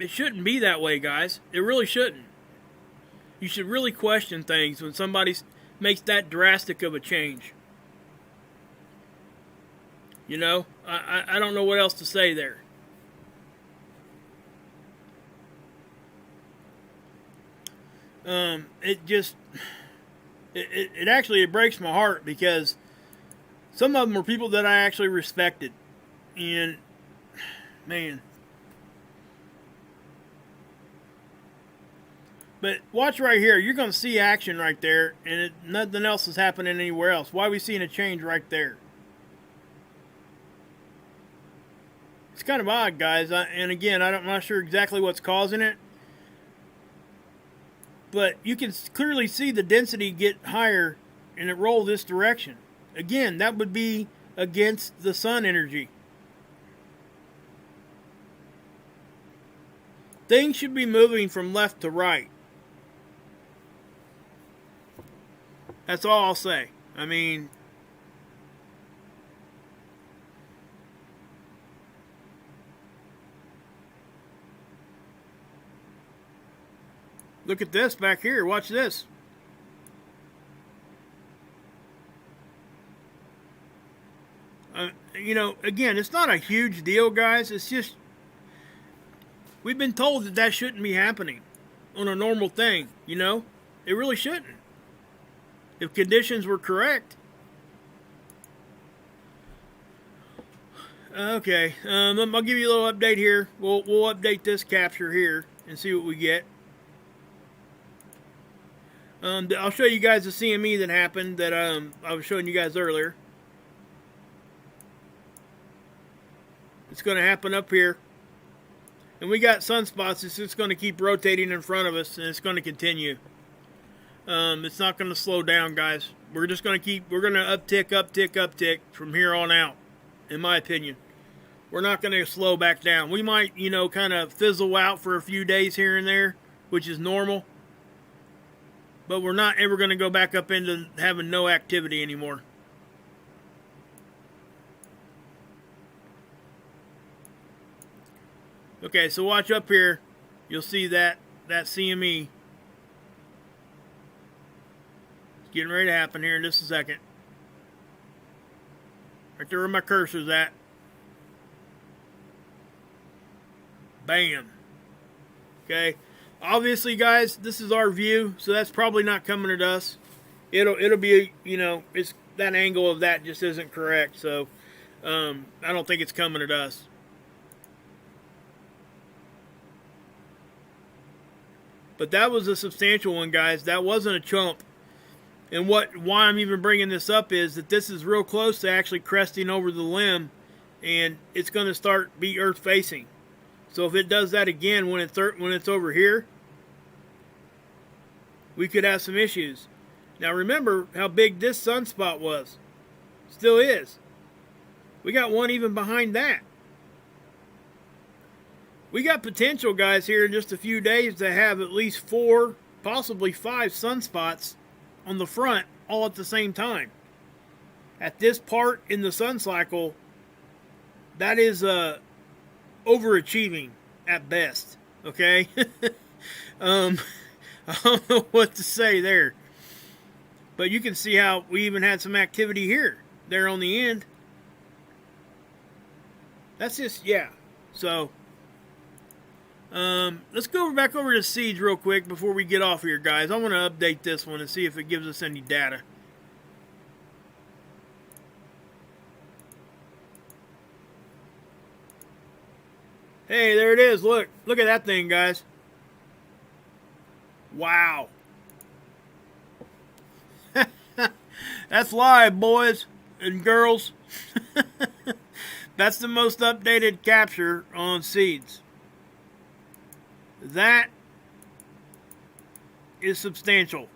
shouldn't be that way, guys. It really shouldn't. You should really question things when somebody makes that drastic of a change. I don't know what else to say there. It actually breaks my heart, because some of them were people that I actually respected, and man. But watch right here. You're going to see action right there, and nothing else is happening anywhere else. Why are we seeing a change right there? It's kind of odd, guys. And again, I'm not sure exactly what's causing it. But you can clearly see the density get higher and it roll this direction. Again, that would be against the sun energy. Things should be moving from left to right. That's all I'll say. I mean, look at this back here. Watch this. Again, it's not a huge deal, guys. It's just, we've been told that shouldn't be happening on a normal thing, It really shouldn't. If conditions were correct. Okay, I'll give you a little update here. We'll update this capture here and see what we get. I'll show you guys the CME that happened that I was showing you guys earlier. It's going to happen up here. And we got sunspots. It's just going to keep rotating in front of us, and it's going to continue. It's not going to slow down, guys. We're just going to we're going to uptick from here on out, in my opinion. We're not going to slow back down. We might, kind of fizzle out for a few days here and there, which is normal. But we're not ever going to go back up into having no activity anymore. Okay, so watch up here. You'll see that CME. It's getting ready to happen here in just a second. Right there where my cursor's at. Bam. Okay. Obviously, guys, this is our view, so that's probably not coming at us. It'll be, you know, it's that angle of that just isn't correct. So I don't think it's coming at us. But that was a substantial one, guys. That wasn't a chump. And why I'm even bringing this up is that this is real close to actually cresting over the limb, and it's going to start be earth facing. So if it does that again when it's over here, we could have some issues. Now remember how big this sunspot was. Still is. We got one even behind that. We got potential, guys, here in just a few days to have at least 4, possibly 5 sunspots on the front all at the same time. At this part in the sun cycle, that is overachieving at best. Okay? I don't know what to say there. But you can see how we even had some activity here. There on the end. That's just, yeah. So, let's go back over to seeds real quick before we get off here, guys. I want to update this one and see if it gives us any data. Hey, there it is. Look at that thing, guys. Wow. That's live, boys and girls. That's the most updated capture on seeds. That is substantial.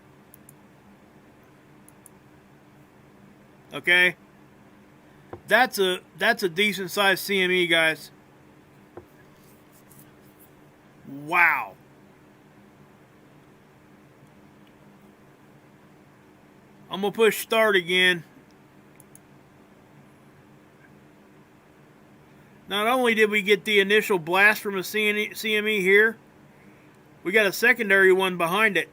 Okay? That's a decent sized CME, guys. Wow. I'm going to push start again. Not only did we get the initial blast from a CME here, we got a secondary one behind it.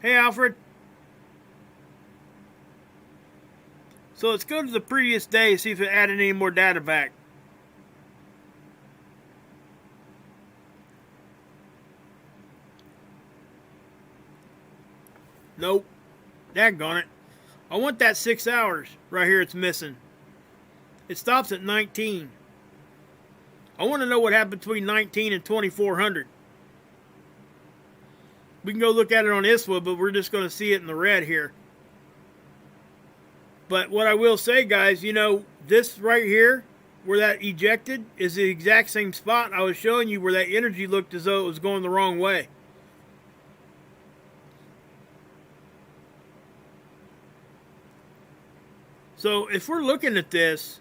Hey, Alfred. So let's go to the previous day and see if it added any more data back. Nope. Daggone it. I want that 6 hours right here it's missing. It stops at 19. I want to know what happened between 19 and 2400. We can go look at it on ISWA, but we're just going to see it in the red here. But what I will say, guys, you know, this right here, where that ejected, is the exact same spot I was showing you where that energy looked as though it was going the wrong way. So if we're looking at this,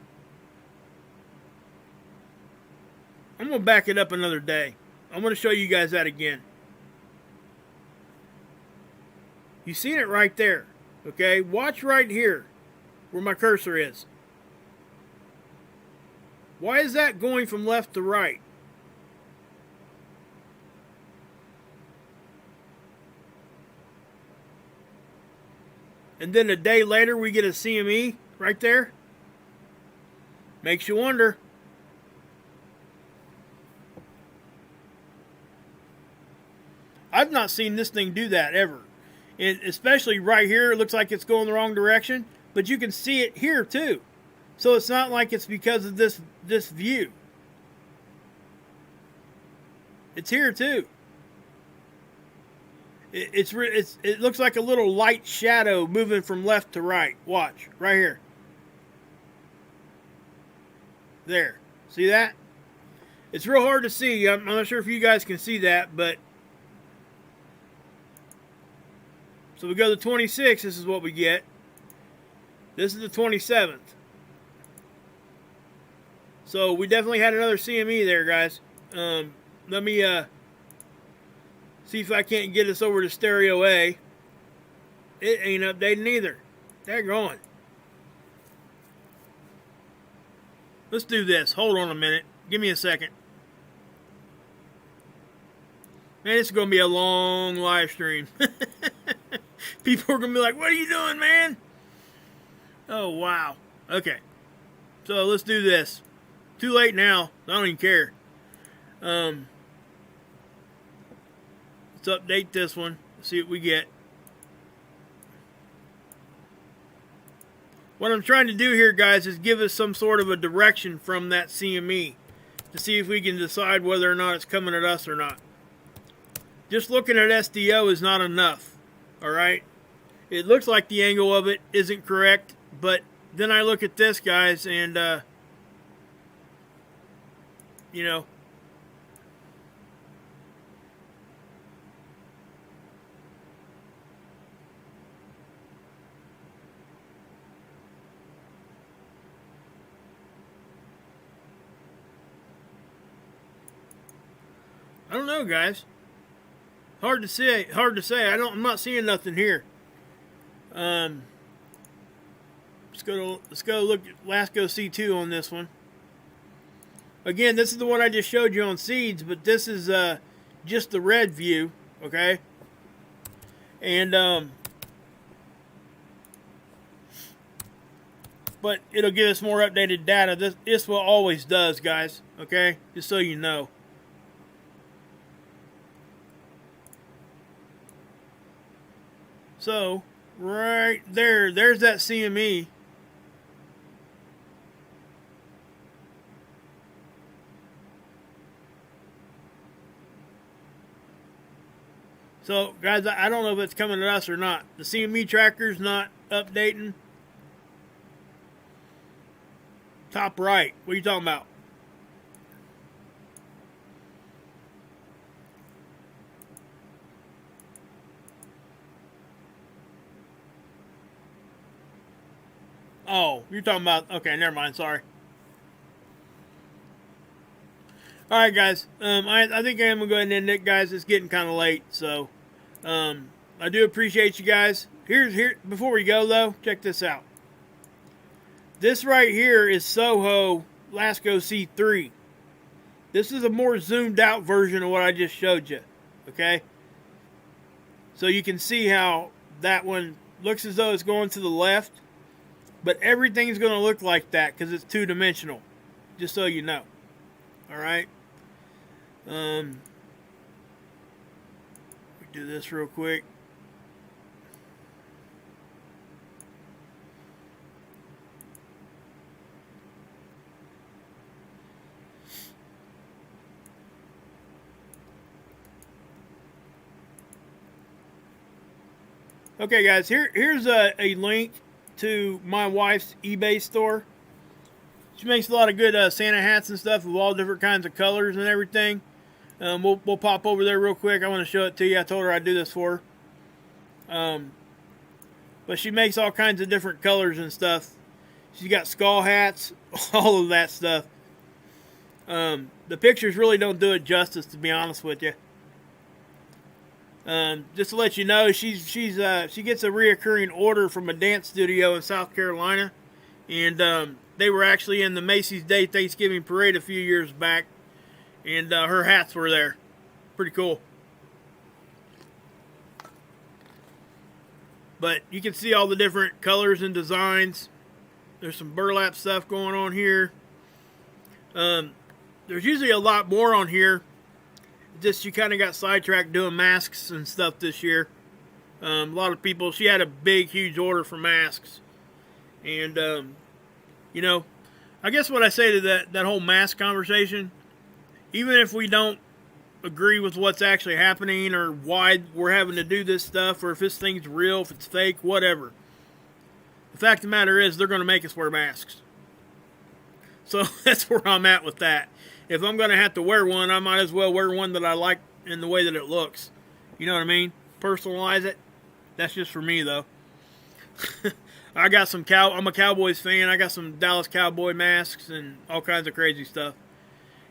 I'm going to back it up another day. I'm going to show you guys that again. You seen it right there. Okay, watch right here where my cursor is. Why is that going from left to right? And then a day later we get a CME right there. Makes you wonder. I've not seen this thing do that ever. And especially right here, it looks like it's going the wrong direction. But you can see it here too. So it's not like it's because of this view. It's here too. It looks like a little light shadow moving from left to right. Watch, right here. There. See that? It's real hard to see. I'm not sure if you guys can see that, but... So we go to 26, this is what we get. This is the 27th. So we definitely had another CME there, guys. Let me see if I can't get us over to Stereo A. It ain't updating either. They're going. Let's do this. Hold on a minute. Give me a second. Man, this is going to be a long live stream. People are going to be like, what are you doing, man? Oh, wow. Okay. So let's do this. Too late now. I don't even care. Let's update this one. See what we get. What I'm trying to do here, guys, is give us some sort of a direction from that CME to see if we can decide whether or not it's coming at us or not. Just looking at SDO is not enough. Alright? It looks like the angle of it isn't correct, but then I look at this, guys, and, you know, I don't know, guys. Hard to say. I'm not seeing nothing here. Let's go look at Lasco C2 on this one. Again, this is the one I just showed you on seeds, but this is just the red view, okay? And but it'll give us more updated data. This what always does, guys, okay? Just so you know. So, right there's that CME. So, guys, I don't know if it's coming at us or not. The CME tracker's not updating. Top right. What are you talking about? Oh, you're talking about... Okay, never mind. Sorry. Alright, guys. I think I am going to go ahead and end it, guys. It's getting kind of late, so... I do appreciate you guys. Before we go, though, check this out. This right here is Soho Lasco C3. This is a more zoomed out version of what I just showed you. Okay? So you can see how that one looks as though it's going to the left. But everything's going to look like that because it's two-dimensional. Just so you know. Alright? We do this real quick. Okay, guys, here's a link to my wife's eBay store. She makes a lot of good Santa hats and stuff of all different kinds of colors and everything. We'll pop over there real quick. I want to show it to you. I told her I'd do this for her. But she makes all kinds of different colors and stuff. She's got skull hats, all of that stuff. The pictures really don't do it justice, to be honest with you. Just to let you know, she gets a reoccurring order from a dance studio in South Carolina, and they were actually in the Macy's Day Thanksgiving Parade a few years back, and her hats were there. Pretty cool. But you can see all the different colors and designs. There's some burlap stuff going on here. There's usually a lot more on here. Just you kind of got sidetracked doing masks and stuff this year. A lot of people, she had a big, huge order for masks. And, you know, I guess what I say to that whole mask conversation, even if we don't agree with what's actually happening or why we're having to do this stuff, or if this thing's real, if it's fake, whatever. The fact of the matter is they're going to make us wear masks. So that's where I'm at with that. If I'm going to have to wear one, I might as well wear one that I like in the way that it looks. You know what I mean? Personalize it. That's just for me, though. I got some I'm a Cowboys fan. I got some Dallas Cowboy masks and all kinds of crazy stuff.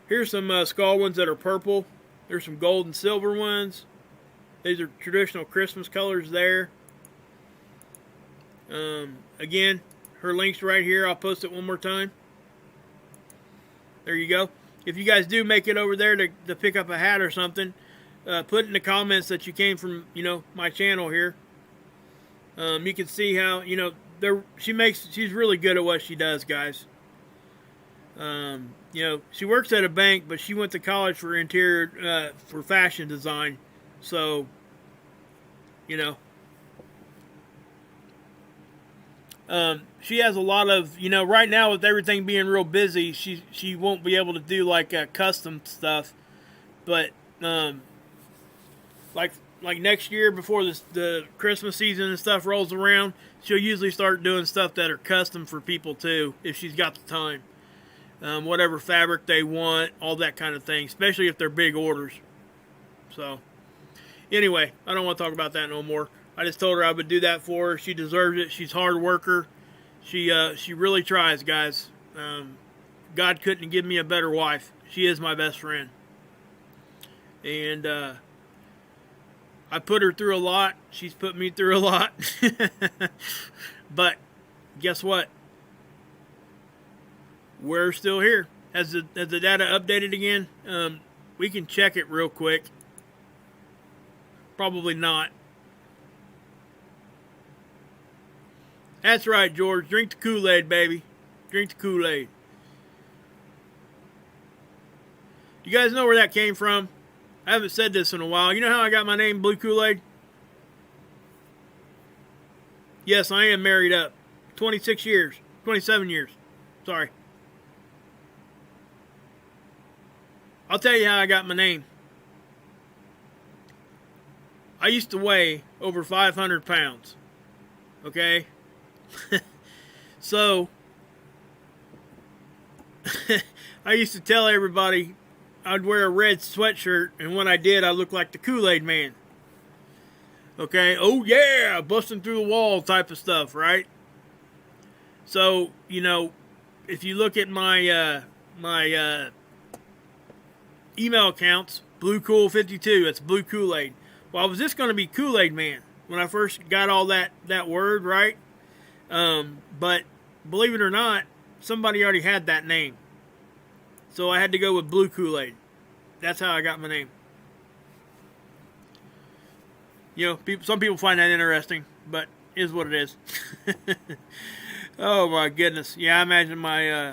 Here's some skull ones that are purple. There's some gold and silver ones. These are traditional Christmas colors there. Again, her link's right here. I'll post it one more time. There you go. If you guys do make it over there to pick up a hat or something, put in the comments that you came from, you know, my channel here. You can see how, you know, she's really good at what she does, guys. You know, she works at a bank, but she went to college for for fashion design. So, you know, she has a lot of, you know, right now with everything being real busy, she won't be able to do like custom stuff, but like next year before the Christmas season and stuff rolls around, she'll usually start doing stuff that are custom for people too, if she's got the time. Whatever fabric they want, all that kind of thing, especially if they're big orders. So, anyway, I don't want to talk about that no more. I just told her I would do that for her. She deserves it. She's a hard worker. She really tries, guys. God couldn't give me a better wife. She is my best friend. And I put her through a lot. She's put me through a lot. But guess what? We're still here. Has the data updated again? We can check it real quick. Probably not. That's right, George. Drink the Kool-Aid, baby. Drink the Kool-Aid. You guys know where that came from? I haven't said this in a while. You know how I got my name, Blue Kool-Aid? Yes, I am married up. 26 years. 27 years. Sorry. I'll tell you how I got my name. I used to weigh over 500 pounds. Okay? So, I used to tell everybody I'd wear a red sweatshirt, and when I did, I looked like the Kool-Aid man. Okay? Oh yeah! Busting through the wall type of stuff, right? So, you know, if you look at my email accounts, BlueCool52, that's Blue Kool-Aid. Well, I was just going to be Kool-Aid Man when I first got all that word, right? But believe it or not, somebody already had that name. So I had to go with Blue Kool-Aid. That's how I got my name. You know, some people find that interesting, but it is what it is. Oh my goodness. Yeah, I imagine my,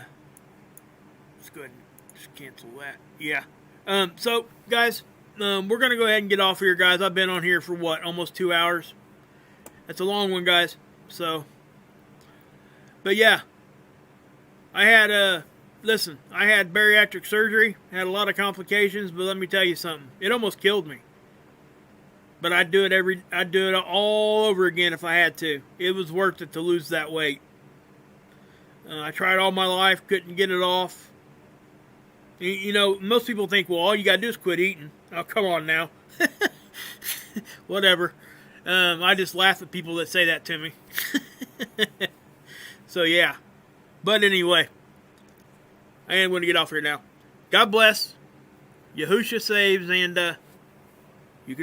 let's go ahead and just cancel that. Yeah. So, guys, we're going to go ahead and get off here, guys. I've been on here for, what, almost 2 hours? That's a long one, guys. So, but yeah. I had, listen, I had bariatric surgery. Had a lot of complications, but let me tell you something. It almost killed me. But I'd do it all over again if I had to. It was worth it to lose that weight. I tried all my life, couldn't get it off. You know, most people think, well, all you got to do is quit eating. Oh, come on now. Whatever. I just laugh at people that say that to me. So, yeah. But anyway, I am going to get off here now. God bless. Yahusha saves, and